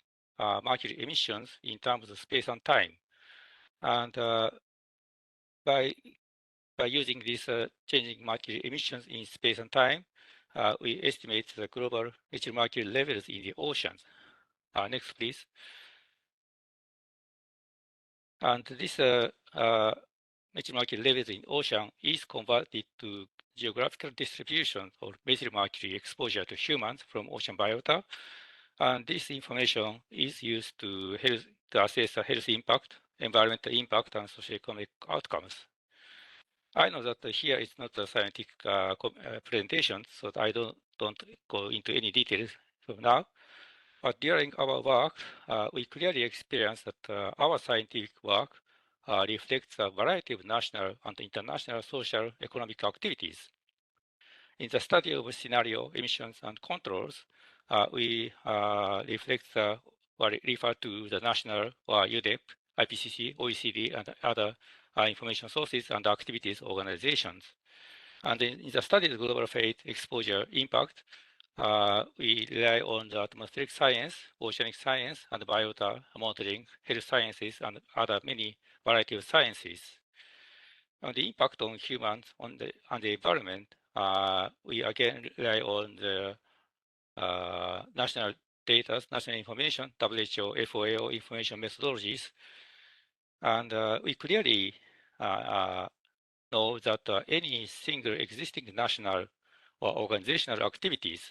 mercury emissions in terms of space and time. And by using these changing mercury emissions in space and time, we estimate the global methyl mercury levels in the oceans. Next, please. And this methyl mercury levels in ocean is converted to geographical distribution of methyl mercury exposure to humans from ocean biota. And this information is used to assess the health impact, environmental impact, and socioeconomic outcomes. I know that here is not a scientific presentation, so I don't go into any details from now. But during our work, we clearly experienced that our scientific work reflects a variety of national and international social economic activities. In the study of scenario emissions and controls, we reflect or refer to the national or UDEP, IPCC, OECD, and other information sources and activities organizations. And in the study of global fate exposure impact, we rely on the atmospheric science, oceanic science, and biota modeling, health sciences, and other many variety of sciences. And the impact on humans and the environment we again rely on the national data, national information, WHO, FAO information methodologies. And we clearly know that any single existing national or organizational activities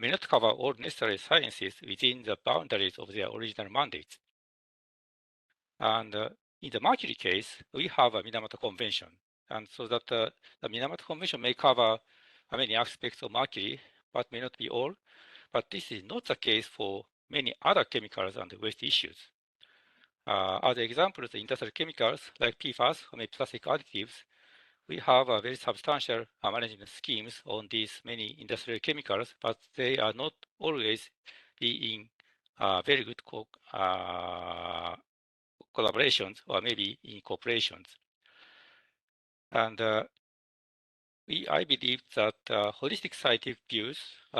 may not cover all necessary sciences within the boundaries of their original mandates. And in the Mercury case, we have a Minamata Convention. And so that the Minamata Convention may cover many aspects of Mercury, but may not be all. But this is not the case for many other chemicals and waste issues. As examples, the industrial chemicals like PFAS or plastic additives, we have a very substantial management schemes on these many industrial chemicals, but they are not always in very good collaborations or maybe in cooperations. And I believe that holistic scientific views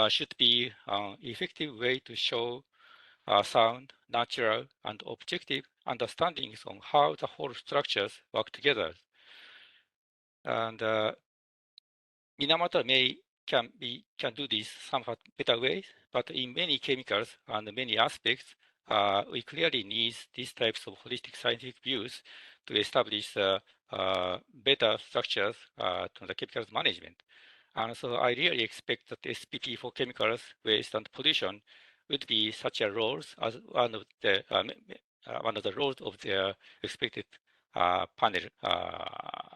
should be an effective way to show sound, natural, and objective understandings on how the whole structures work together. And Minamata can do this somewhat better ways, but in many chemicals and many aspects, we clearly need these types of holistic scientific views to establish better structures to the chemicals management. And so I really expect that SPP for chemicals, waste, and pollution would be such a role as one of the roles of their expected panel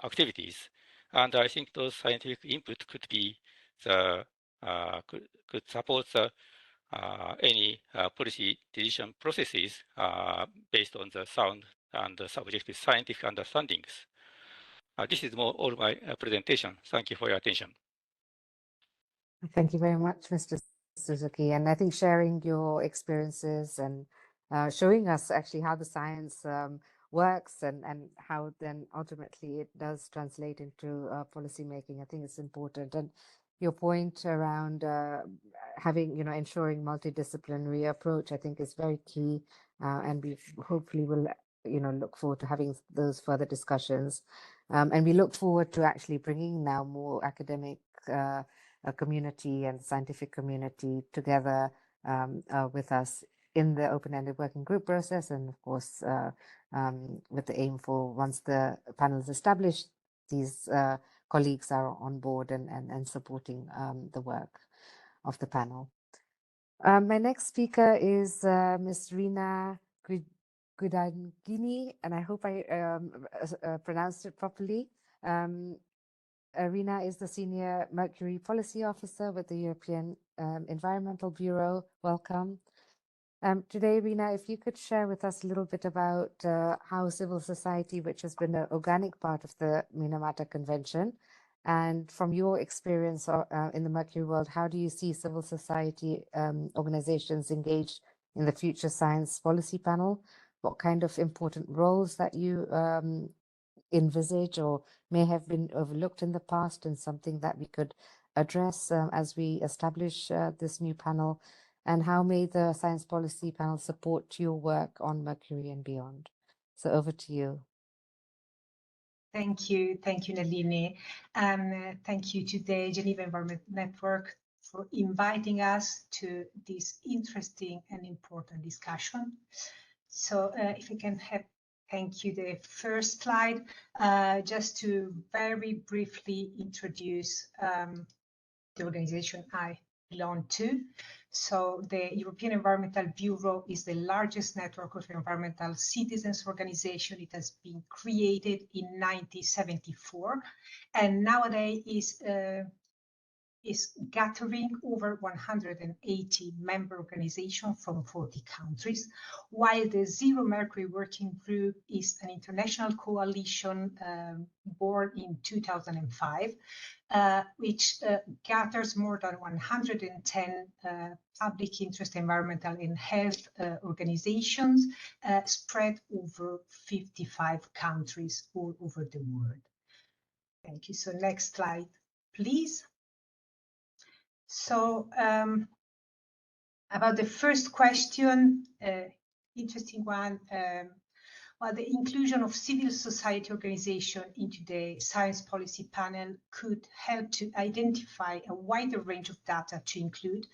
activities. And I think those scientific input could be could support any policy decision processes based on the sound and the subjective scientific understandings. This is all my presentation. Thank you for your attention. Thank you very much, Mr. Suzuki. And I think sharing your experiences and showing us actually how the science works and how then ultimately it does translate into policy making, I think it's important. And your point around having, ensuring multidisciplinary approach, I think is very key. And we hopefully will, look forward to having those further discussions. And we look forward to actually bringing now more academic community and scientific community together with us in the open-ended working group process, and of course with the aim for once the panel is established, these colleagues are on board and supporting the work of the panel. My next speaker is Ms. Rina Gudangini, and I hope I pronounced it properly. Rina is the Senior Mercury Policy Officer with the European Environmental Bureau. Welcome. Today, Rina, if you could share with us a little bit about how civil society, which has been an organic part of the Minamata Convention, and from your experience in the Mercury world, how do you see civil society organizations engaged in the future science policy panel? What kind of important roles that you envisage or may have been overlooked in the past, and something that we could address as we establish this new panel? And how may the science policy panel support your work on Mercury and beyond? So over to you. Thank you, Nalini. Thank you to the Geneva Environment Network for inviting us to this interesting and important discussion. So if I can have, thank you, the first slide, just to very briefly introduce the organization I belong to. So the European Environmental Bureau is the largest network of environmental citizens organization. It has been created in 1974 and nowadays is gathering over 180 member organizations from 40 countries, while the Zero Mercury Working Group is an international coalition born in 2005, which gathers more than 110 public interest environmental and health organizations spread over 55 countries all over the world. Thank you. So next slide, please. So about the first question, interesting one, Well, the inclusion of civil society organization into the science policy panel could help to identify a wider range of data to include.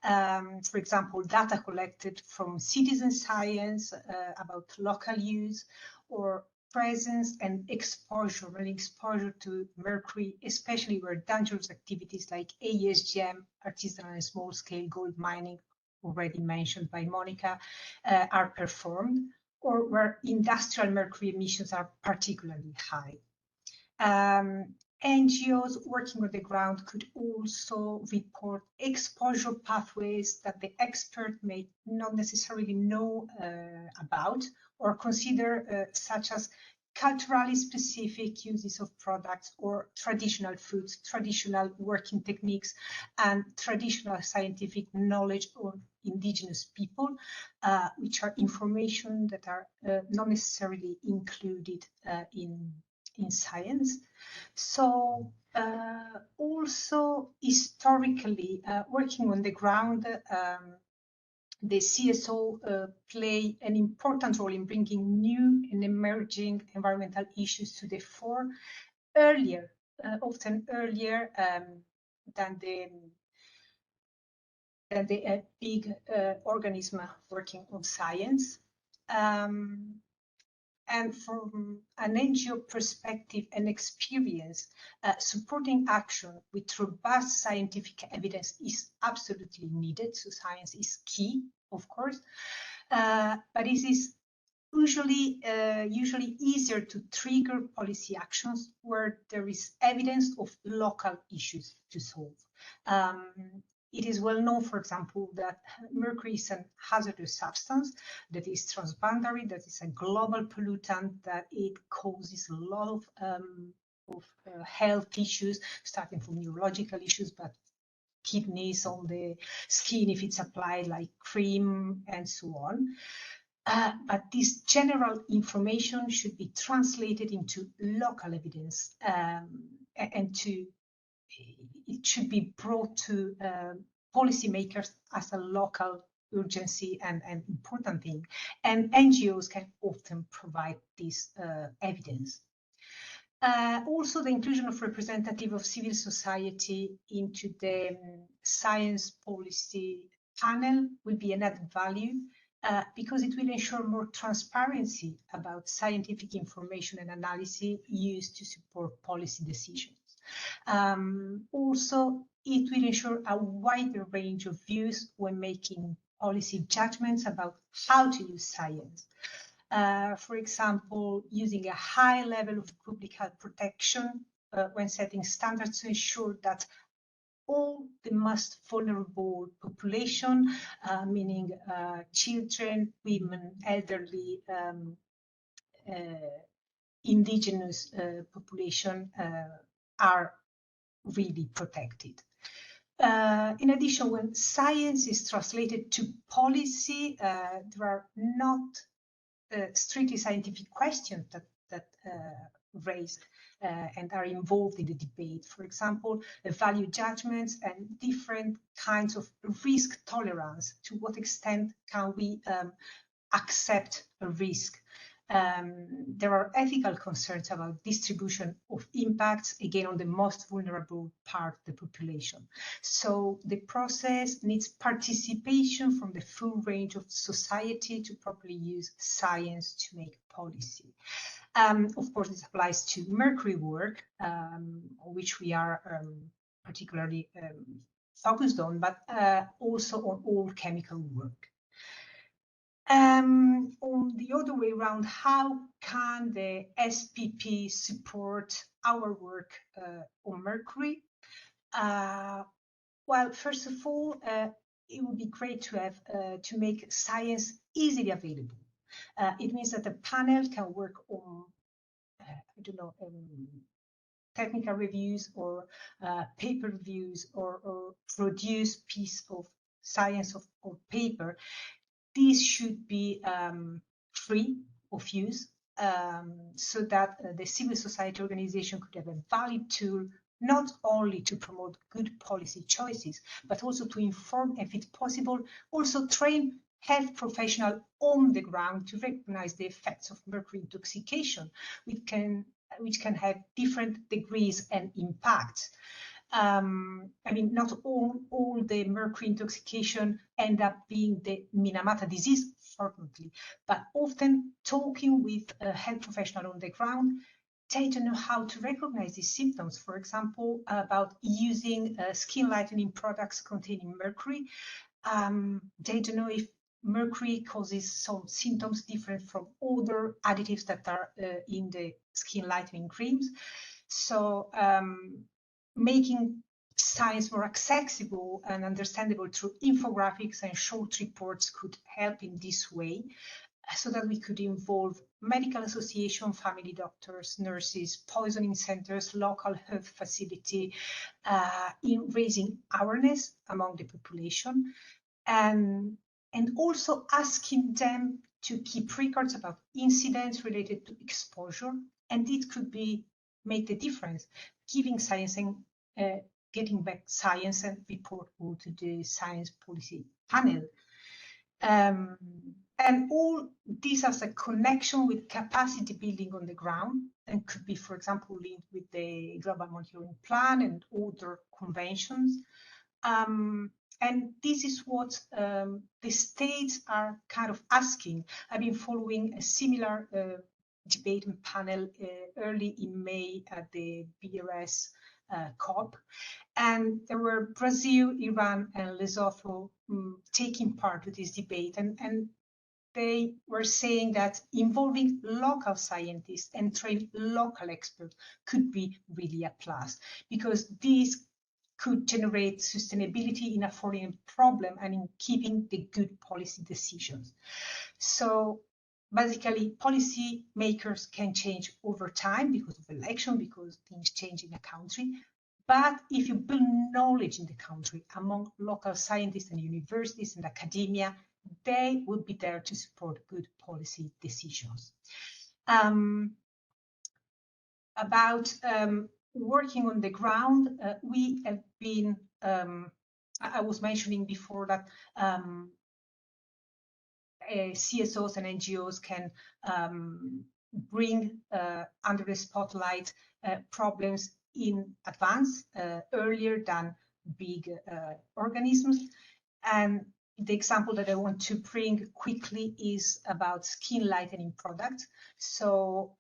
For example, data collected from citizen science about local use, or presence and exposure to mercury, especially where dangerous activities like ASGM, artisanal and small-scale gold mining, already mentioned by Monica, are performed, or where industrial mercury emissions are particularly high. NGOs working on the ground could also report exposure pathways that the expert may not necessarily know about or consider, such as culturally specific uses of products or traditional foods, traditional working techniques, and traditional scientific knowledge of indigenous people, which are information that are not necessarily included in science. So also historically, working on the ground, the CSO play an important role in bringing new and emerging environmental issues to the fore earlier, often earlier than the big organism working on science. And from an NGO perspective and experience, supporting action with robust scientific evidence is absolutely needed. So science is key, of course, but it is usually easier to trigger policy actions where there is evidence of local issues to solve. It is well known, for example, that mercury is a hazardous substance that is transboundary, that is a global pollutant, that it causes a lot of health issues, starting from neurological issues, but kidneys, on the skin if it's applied like cream, and so on. But this general information should be translated into local evidence, and it should be brought to policymakers as a local urgency and important thing. And NGOs can often provide this evidence. Also, the inclusion of representative of civil society into the science policy panel will be an added value, because it will ensure more transparency about scientific information and analysis used to support policy decisions. Also, it will ensure a wider range of views when making policy judgments about how to use science. For example, using a high level of public health protection when setting standards to ensure that all the most vulnerable population, meaning children, women, elderly, indigenous population, are really protected. In addition, when science is translated to policy, there are not strictly scientific questions that raised and are involved in the debate. For example, value judgments and different kinds of risk tolerance. To what extent can we accept a risk? There are ethical concerns about distribution of impacts, again, on the most vulnerable part of the population. So the process needs participation from the full range of society to properly use science to make policy. Of course, this applies to mercury work, which we are particularly focused on, but also on all chemical work. On the other way around, how can the SPP support our work on mercury? Well, first of all, it would be great to have to make science easily available. It means that the panel can work on, I don't know, technical reviews or paper reviews, or produce piece of science or paper. These should be free of use, so that the civil society organization could have a valid tool, not only to promote good policy choices, but also to inform, if it's possible, also train health professional on the ground to recognize the effects of mercury intoxication, which can have different degrees and impacts. I mean, not all the mercury intoxication end up being the Minamata disease, fortunately, but often talking with a health professional on the ground, they don't know how to recognize these symptoms. For example, about using skin lightening products containing mercury. They don't know if mercury causes some symptoms different from other additives that are in the skin lightening creams. So making science more accessible and understandable through infographics and short reports could help in this way, so that we could involve medical association, family doctors, nurses, poisoning centers, local health facility in raising awareness among the population, and also asking them to keep records about incidents related to exposure. And it could make the difference, giving science and getting back science and report all to the science policy panel. And all this has a connection with capacity building on the ground, and could be, for example, linked with the Global Monitoring Plan and other conventions. And this is what the states are kind of asking. I've been following a similar debate and panel early in May at the BRS COP, and there were Brazil, Iran, and Lesotho taking part in this debate, and they were saying that involving local scientists and trained local experts could be really a plus, because these could generate sustainability in a foreign problem and in keeping the good policy decisions. So basically, policy makers can change over time because of election, because things change in a country. But if you build knowledge in the country among local scientists and universities and academia, they would be there to support good policy decisions. About working on the ground, we have been, I was mentioning before that CSOs and NGOs can bring under the spotlight problems in advance, earlier than big organisms. And the example that I want to bring quickly is about skin lightening products. So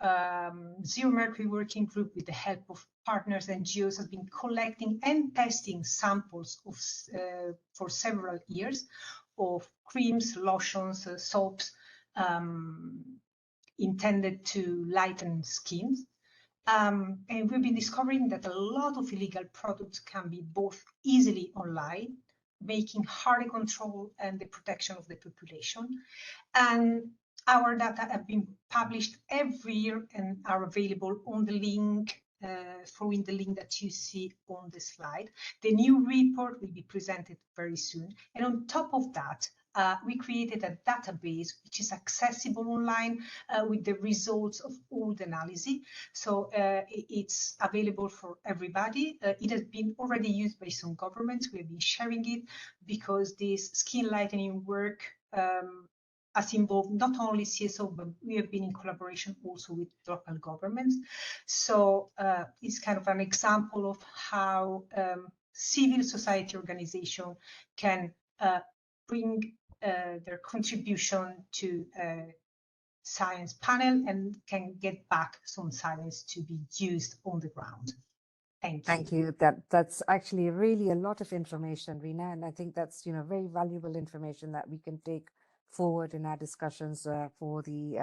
Zero Mercury Working Group, with the help of partners and NGOs, has been collecting and testing samples of, for several years of creams, lotions, soaps intended to lighten skin. And we've been discovering that a lot of illegal products can be bought easily online, making harder control and the protection of the population. And our data have been published every year and are available on the link, following the link that you see on the slide. The new report will be presented very soon. And on top of that, we created a database which is accessible online with the results of all the analysis. So it's available for everybody. It has been already used by some governments. We have been sharing it because this skin lightening work has involved not only CSO, but we have been in collaboration also with local governments. So it's kind of an example of how civil society organization can bring their contribution to science panel and can get back some science to be used on the ground. Thank you. That's actually really a lot of information, Rina, and I think that's very valuable information that we can take forward in our discussions for the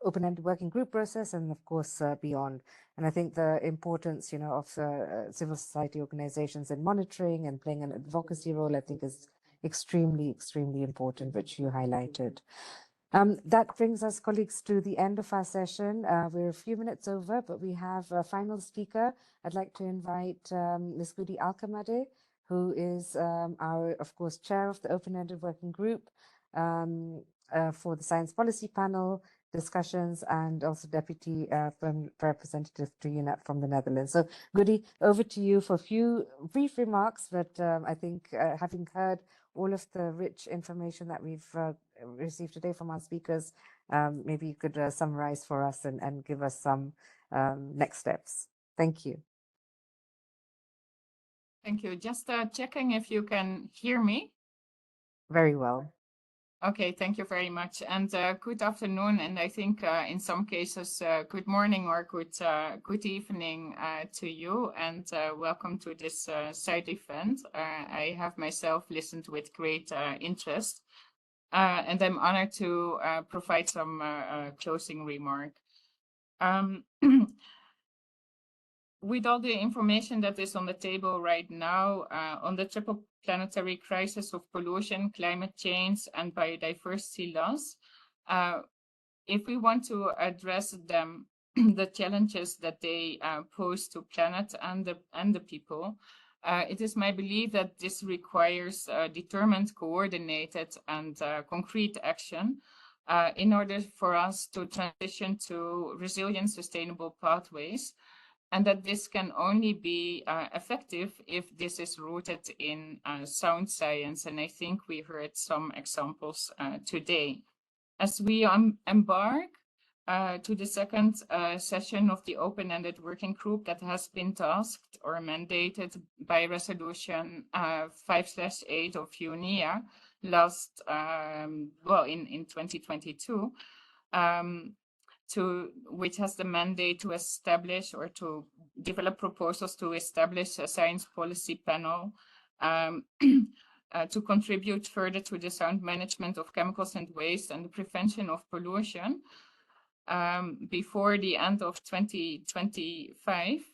open-ended working group process, and of course beyond. And I think the importance of civil society organizations in monitoring and playing an advocacy role, I think, is extremely important, which you highlighted. That brings us, colleagues, to the end of our session. We're a few minutes over, but we have a final speaker. I'd like to invite Ms. Gudi Alkamade, who is our, of course, chair of the open-ended working group for the science policy panel discussions, and also deputy representative to UNEP from the Netherlands. So Gudi, over to you for a few brief remarks, but I think having heard all of the rich information that we've received today from our speakers. Maybe you could summarize for us and give us some next steps. Thank you. Thank you. Just checking if you can hear me. Very well. Okay, thank you very much. And good afternoon. And I think in some cases, good morning or good evening to you. And welcome to this side event. I have myself listened with great interest. And I'm honored to provide some closing remark. With all the information that is on the table right now on the triple planetary crisis of pollution, climate change, and biodiversity loss, if we want to address them, the challenges that they pose to planet and the people, it is my belief that this requires determined, coordinated, and concrete action in order for us to transition to resilient, sustainable pathways. And that this can only be effective if this is rooted in sound science. And I think we heard some examples today. As we embark to the second session of the open-ended working group that has been tasked or mandated by resolution 5/8 of UNEA last, in 2022, which has the mandate to establish or to develop proposals to establish a science policy panel to contribute further to the sound management of chemicals and waste and the prevention of pollution before the end of 2025.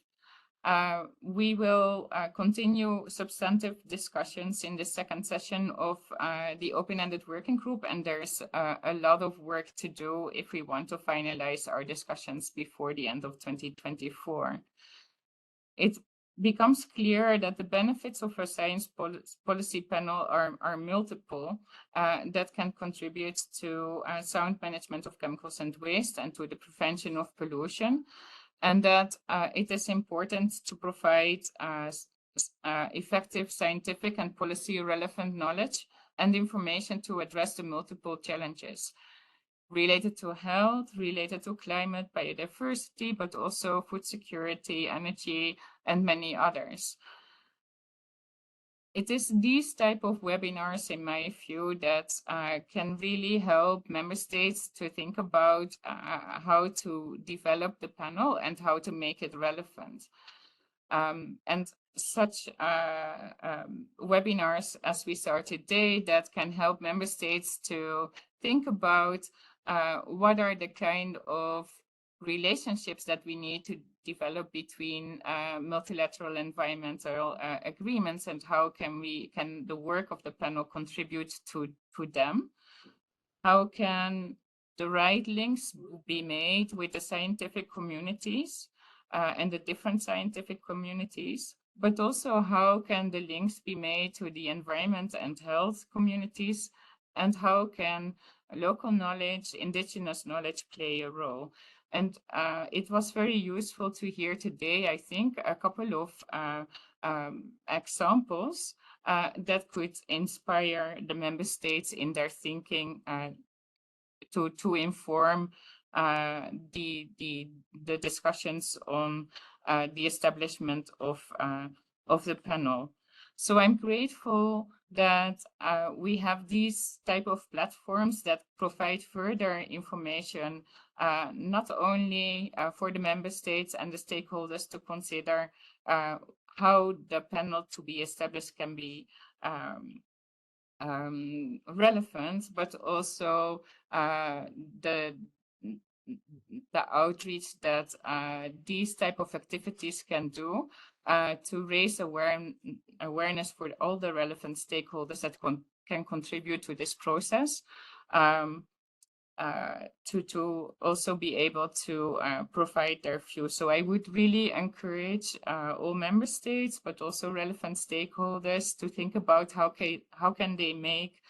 We will continue substantive discussions in the second session of the open-ended working group, and there's a lot of work to do if we want to finalize our discussions before the end of 2024. It becomes clear that the benefits of a science policy panel are multiple that can contribute to sound management of chemicals and waste and to the prevention of pollution. And that it is important to provide effective scientific and policy relevant knowledge and information to address the multiple challenges related to health, related to climate, biodiversity, but also food security, energy, and many others. It is these type of webinars, in my view, that can really help member states to think about how to develop the panel and how to make it relevant. And such webinars as we saw today that can help member states to think about what are the kind of relationships that we need to develop between multilateral environmental agreements, and how can the work of the panel contribute to them? How can the right links be made with the scientific communities and the different scientific communities? But also, how can the links be made to the environment and health communities? And how can local knowledge, indigenous knowledge play a role? And it was very useful to hear today, I think, a couple of examples that could inspire the member states in their thinking to inform the discussions on the establishment of the panel. So I'm grateful that we have these type of platforms that provide further information, not only for the member states and the stakeholders to consider how the panel to be established can be relevant, but also the outreach that these type of activities can do to raise awareness for all the relevant stakeholders that can contribute to this process, to also be able to provide their view. So I would really encourage all member states, but also relevant stakeholders, to think about how can they make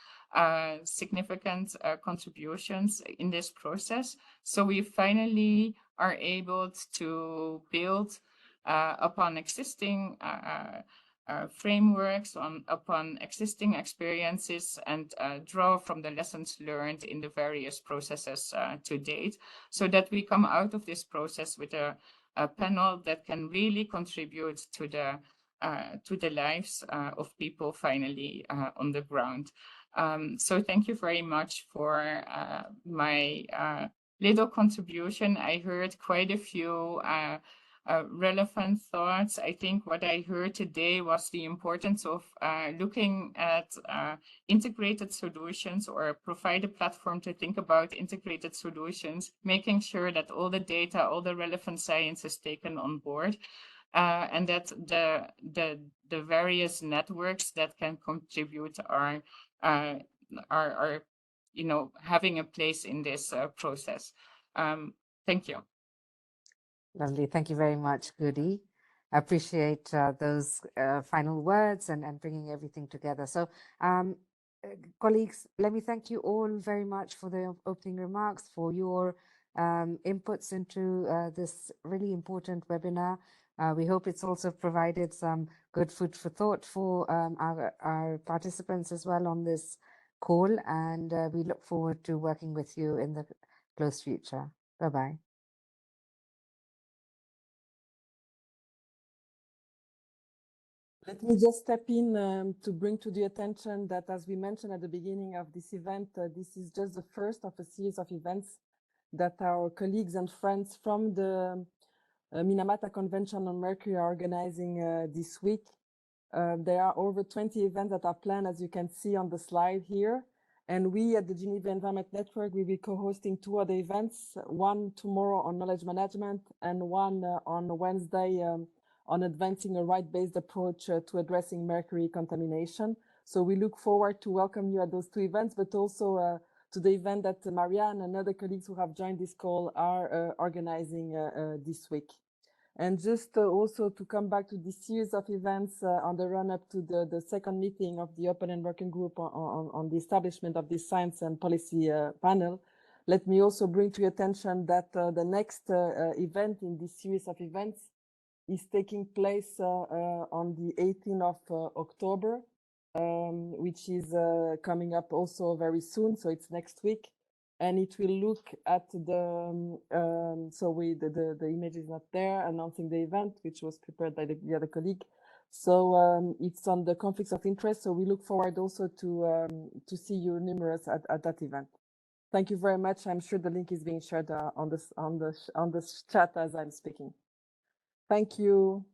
significant contributions in this process, so we finally are able to build upon existing frameworks upon existing experiences and draw from the lessons learned in the various processes to date, so that we come out of this process with a panel that can really contribute to the lives of people finally on the ground. So thank you very much for my little contribution. I heard quite a few relevant thoughts. I think what I heard today was the importance of looking at integrated solutions, or provide a platform to think about integrated solutions, making sure that all the data, all the relevant science is taken on board, and that the various networks that can contribute are having a place in this process. Thank you. Lovely. Thank you very much, Goody. I appreciate those final words and bringing everything together. So, colleagues, let me thank you all very much for the opening remarks, for your inputs into this really important webinar. We hope it's also provided some good food for thought for our participants as well on this call, and we look forward to working with you in the close future. Bye-bye. Let me just step in to bring to the attention that, as we mentioned at the beginning of this event, this is just the first of a series of events that our colleagues and friends from the Minamata Convention on Mercury are organizing this week. There are over 20 events that are planned, as you can see on the slide here. And we at the Geneva Environment Network will be co-hosting 2 other events, one tomorrow on knowledge management and one on Wednesday on advancing a right-based approach to addressing mercury contamination. So we look forward to welcome you at those 2 events, but also to the event that Marianne and other colleagues who have joined this call are organizing this week. And just also to come back to this series of events on the run-up to the second meeting of the Open and Working Group on the establishment of this science and policy panel, let me also bring to your attention that the next event in this series of events is taking place on the 18th of October, which is coming up also very soon. So it's next week. And it will look at the, the image is not there, announcing the event, which was prepared by the other colleague. So it's on the conflicts of interest. So we look forward also to see you numerous at that event. Thank you very much. I'm sure the link is being shared on the chat as I'm speaking. Thank you.